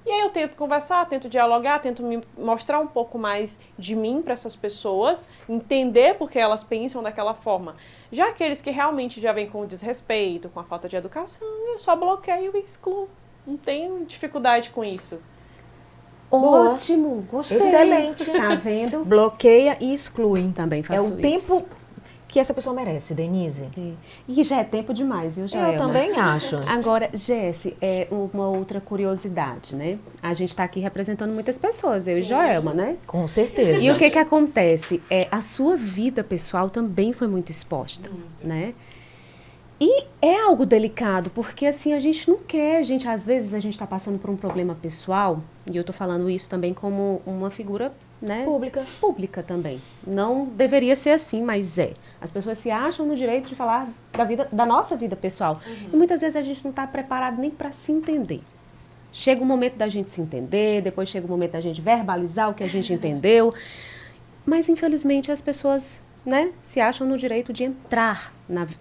C: E aí eu tento conversar, tento dialogar, tento me mostrar um pouco mais de mim para essas pessoas, entender por que elas pensam daquela forma. Já aqueles que realmente já vêm com o desrespeito, com a falta de educação, eu só bloqueio e excluo. Não tenho dificuldade com isso.
B: Boa.
A: Ótimo, gostei.
B: Excelente.
A: Tá vendo?
B: Bloqueia e exclui.
A: Também faço isso.
B: É o tempo que essa pessoa merece, Denise.
A: E já é tempo demais, viu, Joelma?
B: Eu também acho.
A: Agora, Jesse, uma outra curiosidade, né? A gente está aqui representando muitas pessoas, eu e Joelma, né?
B: Com certeza.
A: E o que acontece? A sua vida pessoal também foi muito exposta, né? E é algo delicado, porque assim, a gente não quer, às vezes a gente está passando por um problema pessoal, e eu estou falando isso também como uma figura, né, pública também. Não deveria ser assim, mas é. As pessoas se acham no direito de falar da nossa vida pessoal. E muitas vezes a gente não está preparado nem para se entender. Chega o momento da gente se entender, depois chega o momento da gente verbalizar o que a gente entendeu. Mas, infelizmente, as pessoas, né, se acham no direito de entrar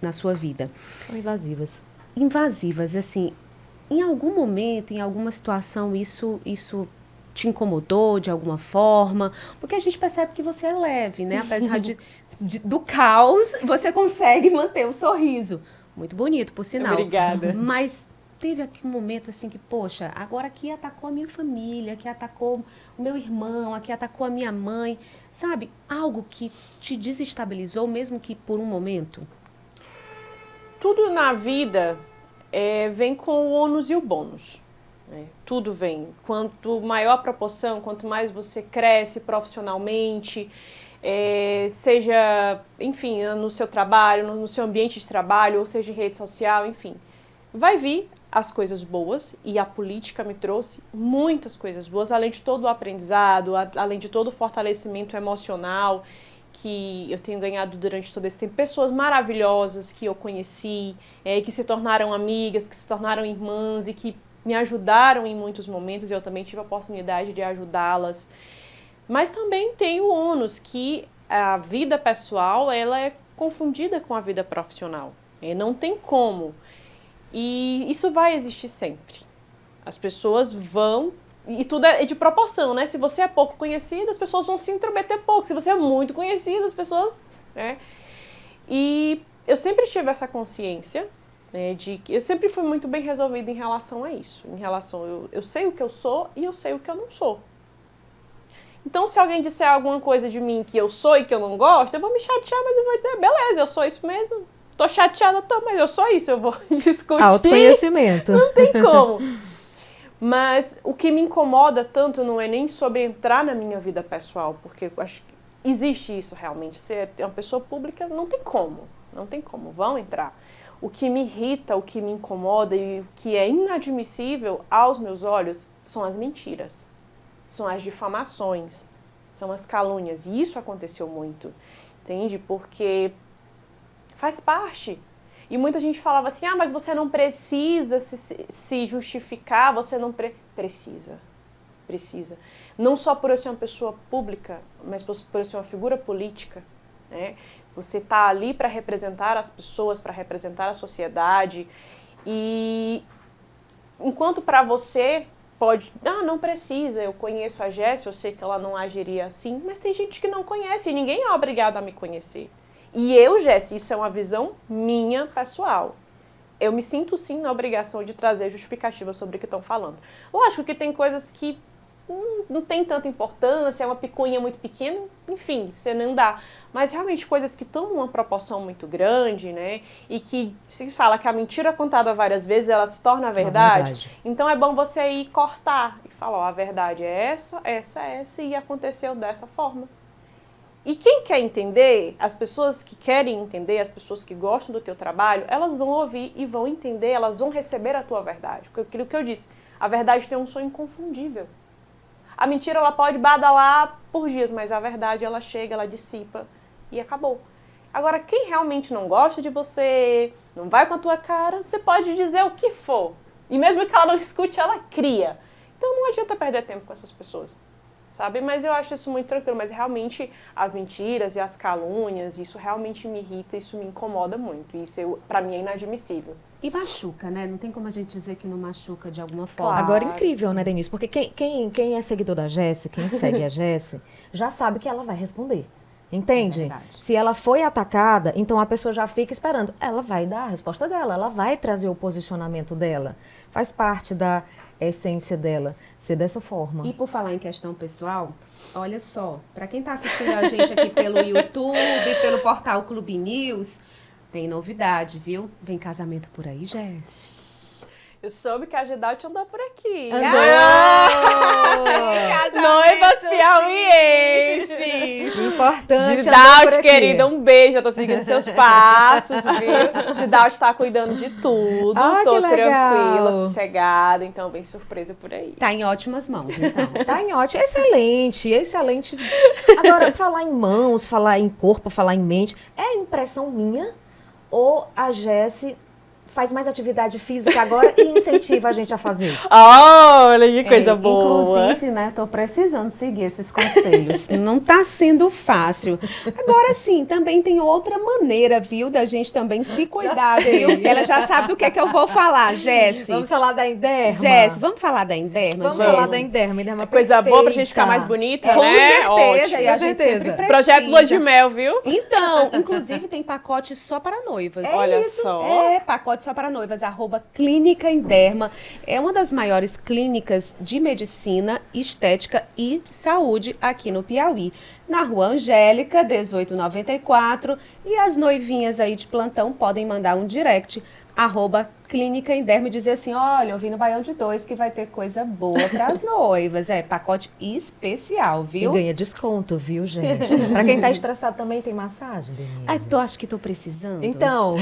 A: na sua vida.
B: São invasivas.
A: Invasivas, assim, em algum momento, em alguma situação, isso te incomodou de alguma forma? Porque a gente percebe que você é leve, né? Apesar do caos, você consegue manter o sorriso. Muito bonito, por sinal.
C: Obrigada.
A: Mas teve aqui um momento assim que, poxa, agora aqui atacou a minha família, aqui atacou o meu irmão, aqui atacou a minha mãe. Sabe, algo que te desestabilizou, mesmo que por um momento?
C: Tudo na vida vem com o ônus e o bônus. Tudo vem. Quanto maior a proporção, quanto mais você cresce profissionalmente, seja, enfim, no seu trabalho, no seu ambiente de trabalho, ou seja em rede social, enfim, vai vir as coisas boas, e a política me trouxe muitas coisas boas, além de todo o aprendizado, além de todo o fortalecimento emocional que eu tenho ganhado durante todo esse tempo. Pessoas maravilhosas que eu conheci, que se tornaram amigas, que se tornaram irmãs e que me ajudaram em muitos momentos, e eu também tive a oportunidade de ajudá-las. Mas também tem o ônus, que a vida pessoal ela é confundida com a vida profissional. Não tem como. E isso vai existir sempre. As pessoas vão... E tudo é de proporção, né? Se você é pouco conhecida, as pessoas vão se intrometer pouco. Se você é muito conhecida, as pessoas... E eu sempre tive essa consciência, de que eu sempre fui muito bem resolvida em relação a isso. Em relação, eu sei o que eu sou e eu sei o que eu não sou. Então, se alguém disser alguma coisa de mim que eu sou e que eu não gosto, eu vou me chatear, mas eu vou dizer, beleza, eu sou isso mesmo. Tô chateada, mas eu sou isso, eu vou discutir.
B: Autoconhecimento.
C: Não tem como. Mas o que me incomoda tanto não é nem sobre entrar na minha vida pessoal, porque eu acho que existe isso realmente. Ser uma pessoa pública, não tem como, vão entrar. O que me irrita, o que me incomoda e o que é inadmissível aos meus olhos são as mentiras, são as difamações, são as calúnias. E isso aconteceu muito, entende? Porque faz parte. E muita gente falava assim, mas você não precisa se justificar, você não precisa. Não só por eu ser uma pessoa pública, mas por eu ser uma figura política, né? Você está ali para representar as pessoas, para representar a sociedade. E enquanto para você pode, não precisa, eu conheço a Jéssica, eu sei que ela não agiria assim, mas tem gente que não conhece e ninguém é obrigado a me conhecer. E eu, Jéssica, isso é uma visão minha, pessoal. Eu me sinto, sim, na obrigação de trazer justificativa sobre o que estão falando. Lógico que tem coisas que não tem tanta importância, é uma picuinha muito pequena, enfim, você não dá. Mas realmente coisas que tomam uma proporção muito grande, né? E que se fala que a mentira contada várias vezes, ela se torna a verdade. Então é bom você ir cortar e falar, a verdade é essa, e aconteceu dessa forma. E quem quer entender, as pessoas que querem entender, as pessoas que gostam do teu trabalho, elas vão ouvir e vão entender, elas vão receber a tua verdade. Porque aquilo que eu disse, a verdade tem um som inconfundível. A mentira, ela pode badalar por dias, mas a verdade, ela chega, ela dissipa e acabou. Agora, quem realmente não gosta de você, não vai com a tua cara, você pode dizer o que for. E mesmo que ela não escute, ela cria. Então, não adianta perder tempo com essas pessoas, sabe? Mas eu acho isso muito tranquilo. Mas, realmente, as mentiras e as calúnias, isso realmente me irrita, isso me incomoda muito. Isso, pra mim, é inadmissível.
A: E machuca, né? Não tem como a gente dizer que não machuca de alguma forma.
C: Claro.
B: Agora, incrível, né, Denise? Porque quem é seguidor da Jéssica, quem segue a Jéssica, já sabe que ela vai responder. Entende?
A: É
B: se ela foi atacada, então a pessoa já fica esperando. Ela vai dar a resposta dela, ela vai trazer o posicionamento dela. Faz parte da essência dela ser dessa forma.
A: E por falar em questão pessoal, olha só, para quem está assistindo a gente aqui pelo YouTube, pelo portal Clube News, tem novidade, viu? Vem casamento por aí, Jéssica.
C: Eu soube que a Gidalt andou por aqui.
B: Noivas
C: piauienses!
B: Importante.
C: Gidalt, querida, um beijo. Eu tô seguindo seus passos, viu? Gidalt tá cuidando de tudo. Tô tranquila, sossegada. Então, bem surpresa por aí.
A: Tá em ótimas mãos, então.
B: Tá em ótimo. Excelente, excelente. Agora, falar em mãos, falar em corpo, falar em mente, é impressão minha? Ou a Jéssica faz mais atividade física agora e incentiva a gente a fazer?
C: Olha que coisa boa!
A: Inclusive, né, tô precisando seguir esses conselhos. Não tá sendo fácil. Agora sim, também tem outra maneira, viu, da gente também se cuidar, viu? Ela já sabe do que eu vou falar, Jéssica.
B: Vamos falar da Enderma?
A: Jéssica, vamos falar da Enderma,
B: Vamos falar da Enderma.
C: É coisa boa pra gente ficar mais bonita, né?
A: Com certeza,
C: Ótimo.
A: e a gente sempre precisa.
C: Projeto Lua de Mel, viu?
A: Então, inclusive tem pacote só para noivas.
C: Olha só.
A: É, pacote só para noivas, @Clínica Enderma. É uma das maiores clínicas de medicina, estética e saúde aqui no Piauí. Na Rua Angélica, 1894. E as noivinhas aí de plantão podem mandar um direct, @Clínica Enderma, e dizer assim, olha, eu vim no Baião de 2 que vai ter coisa boa para as noivas. É, pacote especial, viu?
B: E ganha desconto, viu, gente? Para quem tá estressado também tem massagem, Denise.
A: Tu acha que tô precisando?
B: Então.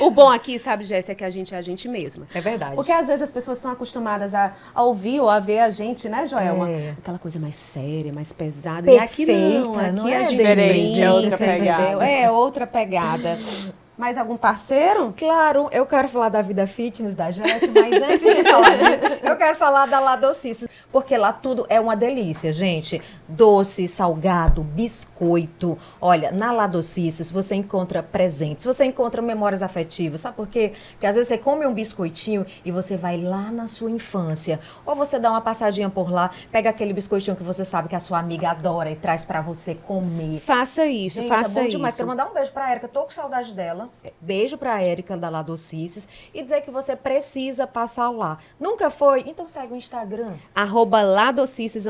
A: O bom aqui, sabe, Jéssica, é que a gente é a gente mesma.
B: É verdade.
A: Porque às vezes as pessoas estão acostumadas a ouvir ou a ver a gente, né, Joelma?
B: É.
A: Aquela coisa mais séria, mais pesada.
B: Perfeita,
A: e aqui não,
B: não
A: aqui
B: é,
A: a gente
C: diferente,
A: brinca,
C: é outra pegada.
A: entendeu? É outra pegada. Mais algum parceiro?
B: Claro, eu quero falar da vida fitness da Jéssica, mas antes de falar disso, eu quero falar da Ladocices, porque lá tudo é uma delícia, gente. Doce, salgado, biscoito. Olha, na Ladocices você encontra presentes, você encontra memórias afetivas, sabe por quê? Porque às vezes você come um biscoitinho e você vai lá na sua infância, ou você dá uma passadinha por lá, pega aquele biscoitinho que você sabe que a sua amiga adora e traz pra você comer.
A: Faça isso,
B: Gente,
A: faça
B: é bom demais.
A: isso.
B: Quero mandar um beijo pra Érica, tô com saudade dela. Beijo pra Érica da Ladocices e dizer que você precisa passar lá. Nunca foi? Então segue o Instagram.
A: @Ladocices_.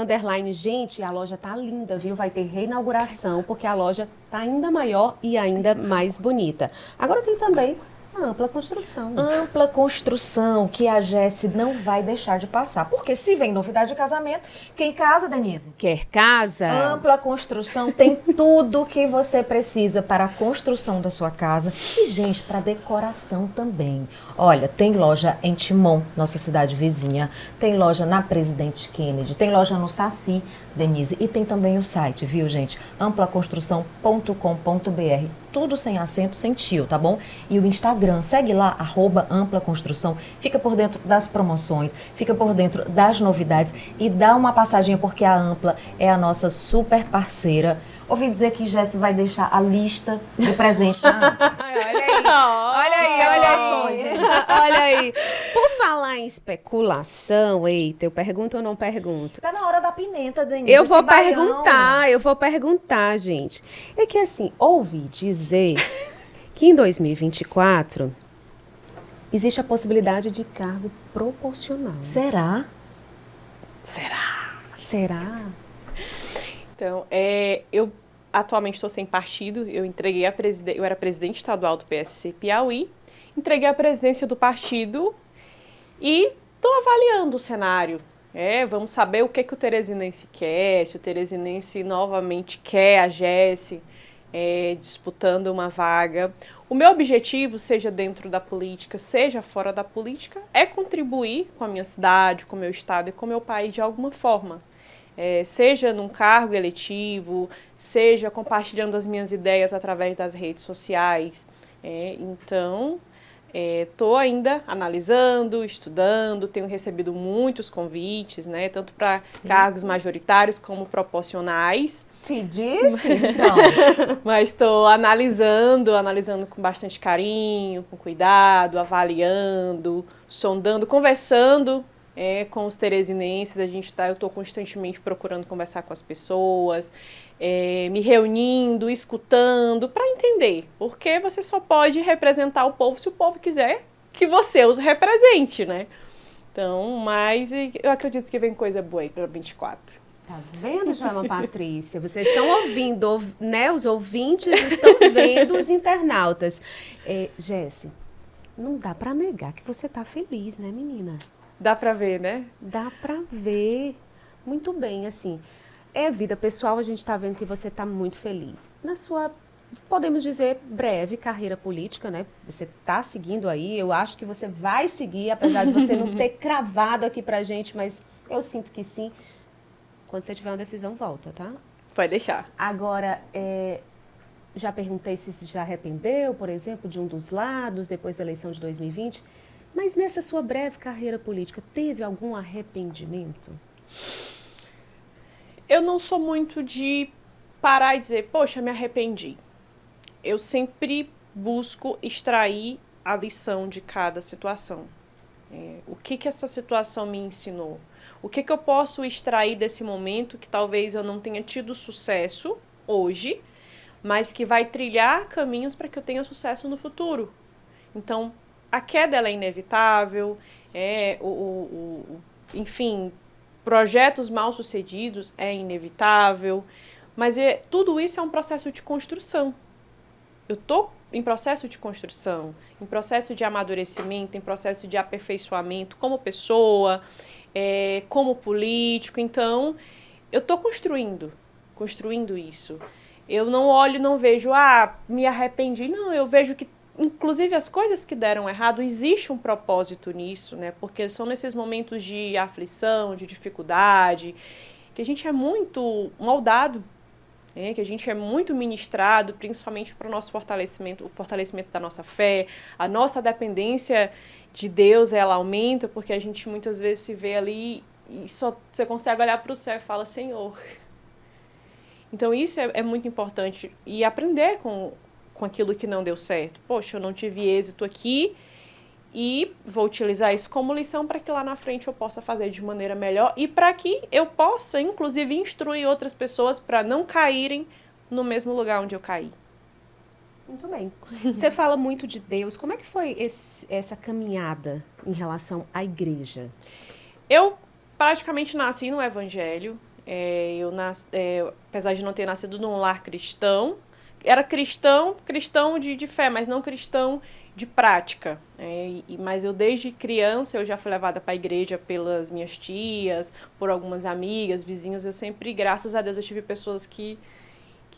A: Gente, a loja tá linda, viu? Vai ter reinauguração, porque a loja tá ainda maior e ainda mais bonita. Agora tem também Ampla construção.
B: Ampla construção que a Jesse não vai deixar de passar. Porque se vem novidade de casamento, quem casa, Denise?
A: Quer casa?
B: Ampla construção tem tudo que você precisa para a construção da sua casa e, gente, para decoração também. Olha, tem loja em Timon, nossa cidade vizinha, tem loja na Presidente Kennedy, tem loja no Saci, Denise, e tem também o site, viu, gente? amplaconstrução.com.br. Tudo sem acento, sem tio, tá bom? E o Instagram, segue lá, @amplaconstrução. Fica por dentro das promoções, fica por dentro das novidades e dá uma passadinha porque a Ampla é a nossa super parceira. Ouvi dizer que Jesse vai deixar a lista de presente na Ampla.
A: Olha aí,
B: Especulações, hein?
A: olha aí. Por falar em especulação, eita, eu pergunto ou não pergunto?
B: Tá na hora da pimenta, Denise.
A: Eu vou
B: esse baião.
A: perguntar, gente. É que assim, ouvi dizer que em 2024 existe a possibilidade de cargo proporcional.
B: Será?
A: Será?
C: Então, eu atualmente estou sem partido, eu entreguei eu era presidente estadual do PSC Piauí, entreguei a presidência do partido e estou avaliando o cenário. Vamos saber o que o Teresinense quer, se o Teresinense novamente quer a Jesse disputando uma vaga. O meu objetivo, seja dentro da política, seja fora da política, é contribuir com a minha cidade, com o meu estado e com o meu país de alguma forma. Seja num cargo eletivo, seja compartilhando as minhas ideias através das redes sociais. Então, estou ainda analisando, estudando, tenho recebido muitos convites, né, tanto para cargos majoritários como proporcionais.
A: Te disse?
B: Então,
C: Mas estou analisando com bastante carinho, com cuidado, avaliando, sondando, conversando com os teresinenses. Eu estou constantemente procurando conversar com as pessoas, me reunindo, escutando, para entender. Porque você só pode representar o povo se o povo quiser que você os represente, né? Então, mas eu acredito que vem coisa boa aí para 24.
A: Tá vendo, Joelma Patrícia? Vocês estão ouvindo, né? Os ouvintes estão vendo os internautas. Jesse, não dá para negar que você tá feliz, né, menina?
C: Dá para ver, né?
A: Dá para ver muito bem, assim. Vida pessoal, a gente tá vendo que você tá muito feliz. Na sua, podemos dizer, breve carreira política, né? Você tá seguindo aí, eu acho que você vai seguir, apesar de você não ter cravado aqui pra gente, mas eu sinto que sim. Quando você tiver uma decisão, volta, tá?
C: Pode deixar.
A: Agora, já perguntei se você já arrependeu, por exemplo, de um dos lados, depois da eleição de 2020. Mas nessa sua breve carreira política, teve algum arrependimento?
C: Eu não sou muito de parar e dizer, poxa, me arrependi. Eu sempre busco extrair a lição de cada situação. O que essa situação me ensinou? O que eu posso extrair desse momento que talvez eu não tenha tido sucesso hoje, mas que vai trilhar caminhos para que eu tenha sucesso no futuro? Então, a queda ela é inevitável, enfim, projetos mal sucedidos é inevitável, mas tudo isso é um processo de construção. Eu estou em processo de construção, em processo de amadurecimento, em processo de aperfeiçoamento como pessoa, como político. Então, eu estou construindo isso. Eu não olho, não vejo, me arrependi. Não, eu vejo que, inclusive, as coisas que deram errado, existe um propósito nisso, né? Porque são nesses momentos de aflição, de dificuldade, que a gente é muito moldado, que a gente é muito ministrado, principalmente para o nosso fortalecimento, o fortalecimento da nossa fé, a nossa dependência de Deus, ela aumenta, porque a gente muitas vezes se vê ali e só você consegue olhar para o céu e fala, Senhor. Então isso é muito importante, e aprender com aquilo que não deu certo. Poxa, eu não tive êxito aqui e vou utilizar isso como lição para que lá na frente eu possa fazer de maneira melhor e para que eu possa, inclusive, instruir outras pessoas para não caírem no mesmo lugar onde eu caí.
A: Muito bem. Você fala muito de Deus. Como é que foi essa caminhada em relação à igreja?
C: Eu praticamente nasci no Evangelho. Apesar de não ter nascido num lar cristão, era cristão de fé, mas não cristão de prática. Mas eu, desde criança, eu já fui levada para a igreja pelas minhas tias, por algumas amigas, vizinhas. Eu sempre, graças a Deus, eu tive pessoas que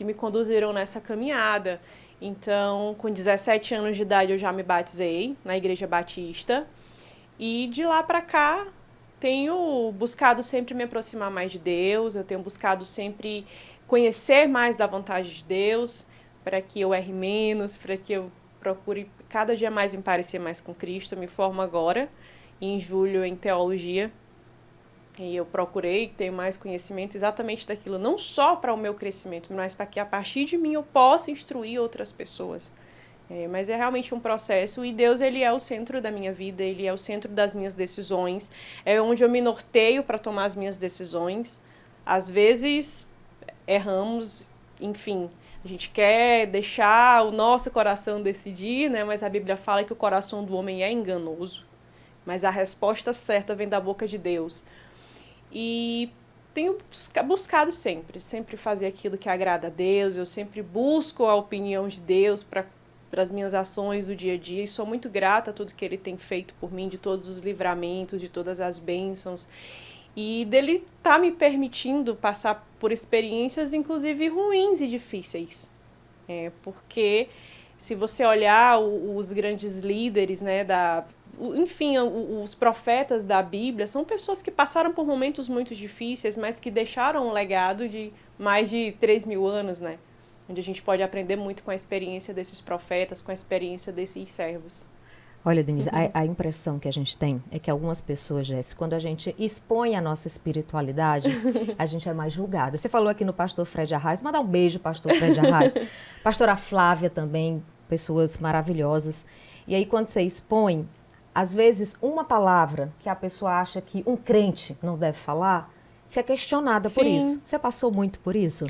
C: me conduziram nessa caminhada. Então, com 17 anos de idade, eu já me batizei na Igreja Batista. E de lá para cá, tenho buscado sempre me aproximar mais de Deus, eu tenho buscado sempre conhecer mais da vontade de Deus, para que eu erre menos, para que eu procure cada dia mais me parecer mais com Cristo. Eu me formo agora, em julho, em teologia. E eu procurei ter mais conhecimento exatamente daquilo, não só para o meu crescimento, mas para que a partir de mim eu possa instruir outras pessoas. Mas é realmente um processo, e Deus, ele é o centro da minha vida, ele é o centro das minhas decisões, é onde eu me norteio para tomar as minhas decisões. Às vezes erramos, enfim, a gente quer deixar o nosso coração decidir, né? Mas a Bíblia fala que o coração do homem é enganoso, mas a resposta certa vem da boca de Deus. E tenho buscado sempre fazer aquilo que agrada a Deus, eu sempre busco a opinião de Deus para as minhas ações do dia a dia, e sou muito grata a tudo que Ele tem feito por mim, de todos os livramentos, de todas as bênçãos, e dele tá me permitindo passar por experiências, inclusive ruins e difíceis. Porque se você olhar os grandes líderes, né, enfim, os profetas da Bíblia, são pessoas que passaram por momentos muito difíceis, mas que deixaram um legado de mais de 3.000 anos, né? Onde a gente pode aprender muito com a experiência desses profetas, com a experiência desses servos.
B: Olha, Denise, a impressão que a gente tem é que algumas pessoas, Jéssica, quando a gente expõe a nossa espiritualidade, a gente é mais julgada. Você falou aqui no pastor Fred Arraes, mandar um beijo, pastor Fred Arraes. Pastora Flávia também, pessoas maravilhosas. E aí, quando você expõe, às vezes, uma palavra que a pessoa acha que um crente não deve falar, você é questionada por isso. Você passou muito por isso?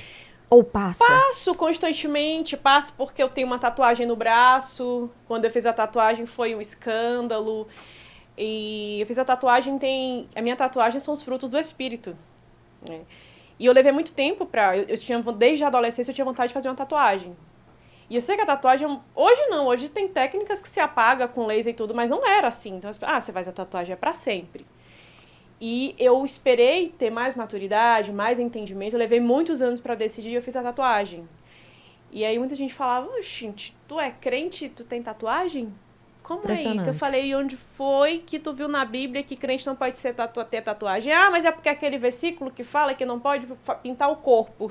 B: Ou passa?
C: Passo constantemente, passo porque eu tenho uma tatuagem no braço. Quando eu fiz a tatuagem foi um escândalo. E eu fiz a tatuagem, a minha tatuagem são os frutos do Espírito. Né? E eu levei muito tempo desde a adolescência eu tinha vontade de fazer uma tatuagem. E eu sei que a tatuagem, hoje não, hoje tem técnicas que se apaga com laser e tudo, mas não era assim. Então, você faz a tatuagem, é pra sempre. E eu esperei ter mais maturidade, mais entendimento. Eu levei muitos anos para decidir e eu fiz a tatuagem. E aí muita gente falava, oxe, tu é crente, tu tem tatuagem? Como é isso? Eu falei, onde foi que tu viu na Bíblia que crente não pode ter tatuagem? Ah, mas é porque aquele versículo que fala que não pode pintar o corpo.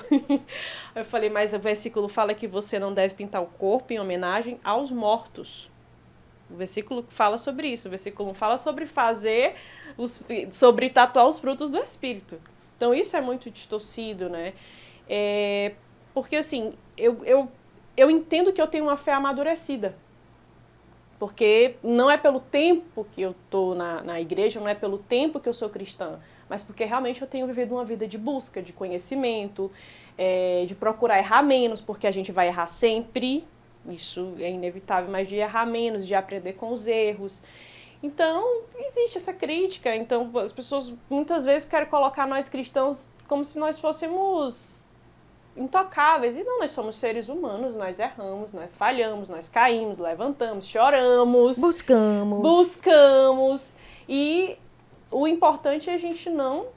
C: Eu falei, mas o versículo fala que você não deve pintar o corpo em homenagem aos mortos. O versículo fala sobre isso. O versículo fala sobre sobre tatuar os frutos do Espírito. Então, isso é muito distorcido, né? Porque, assim, eu entendo que eu tenho uma fé amadurecida. Porque não é pelo tempo que eu estou na igreja, não é pelo tempo que eu sou cristã, mas porque realmente eu tenho vivido uma vida de busca, de conhecimento, de procurar errar menos, porque a gente vai errar sempre. Isso é inevitável, mas de errar menos, de aprender com os erros. Então, existe essa crítica. Então, as pessoas muitas vezes querem colocar nós cristãos como se nós fôssemos intocáveis. E não, nós somos seres humanos, nós erramos, nós falhamos, nós caímos, levantamos, choramos. Buscamos. E o importante é a gente não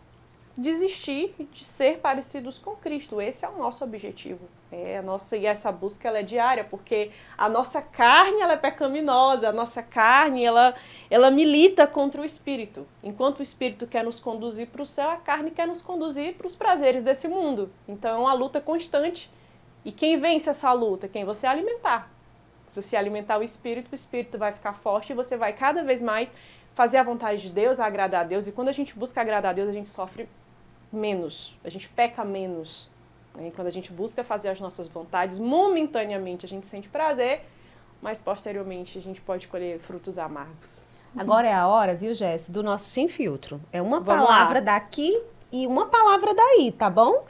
C: desistir de ser parecidos com Cristo. Esse é o nosso objetivo. E essa busca ela é diária, porque a nossa carne ela é pecaminosa, a nossa carne ela milita contra o Espírito. Enquanto o Espírito quer nos conduzir para o céu, a carne quer nos conduzir para os prazeres desse mundo. Então é uma luta constante. E quem vence essa luta? Quem você alimentar. Se você alimentar o Espírito vai ficar forte e você vai cada vez mais fazer a vontade de Deus, agradar a Deus. E quando a gente busca agradar a Deus, a gente sofre menos, a gente peca menos. Quando a gente busca fazer as nossas vontades, momentaneamente a gente sente prazer, mas posteriormente a gente pode colher frutos amargos.
A: Agora é a hora, viu, Jéssica, do nosso Sem Filtro. É uma palavra daqui e uma palavra daí, tá bom?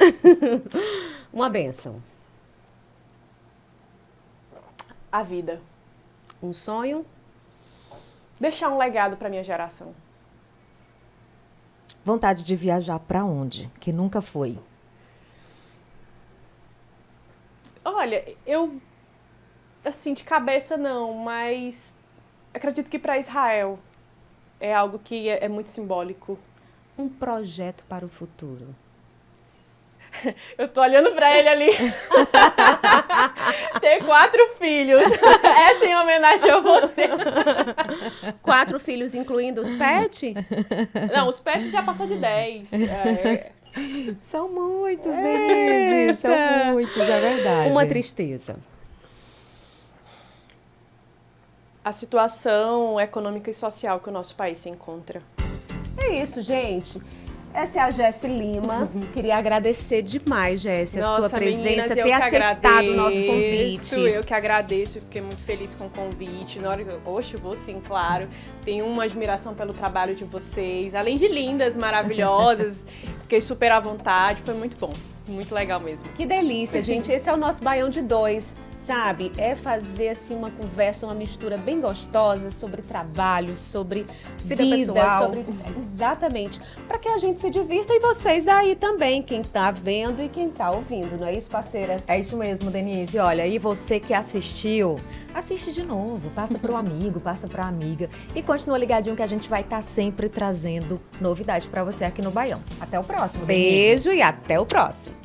A: Uma bênção.
C: A vida.
A: Um sonho.
C: Deixar um legado para minha geração.
B: Vontade de viajar para onde? Que nunca foi.
C: Olha, eu, assim, de cabeça não, mas acredito que para Israel é algo que é muito simbólico.
A: Um projeto para o futuro.
C: Eu tô olhando pra ele ali. Ter 4 filhos. Essa em homenagem a você.
A: 4 filhos, incluindo os pets?
C: Não, os pets já passou de 10.
B: São muitos, Denise. São muitos, é verdade.
A: Uma tristeza.
C: A situação econômica e social que o nosso país se encontra.
A: É isso, gente. Essa é a Jéssica Lima. Queria agradecer demais, Jéssica, a sua presença,
C: meninas,
A: ter aceitado o nosso convite.
C: Eu que agradeço, eu fiquei muito feliz com o convite. Na hora que eu vou sim, claro. Tenho uma admiração pelo trabalho de vocês. Além de lindas, maravilhosas, fiquei super à vontade. Foi muito bom, muito legal mesmo.
A: Que delícia, gente. Esse é o nosso Baião de 2. Sabe, é fazer assim uma conversa, uma mistura bem gostosa sobre trabalho, sobre vida
B: pessoal.
A: sobre exatamente, para que a gente se divirta e vocês daí também, quem tá vendo e quem tá ouvindo, não é isso, parceira?
B: É isso mesmo, Denise. Olha, e você que assistiu, assiste de novo, passa para o amigo, passa para a amiga e continua ligadinho que a gente vai estar sempre trazendo novidade para você aqui no Baião. Até o próximo, Denise.
A: Beijo e até o próximo.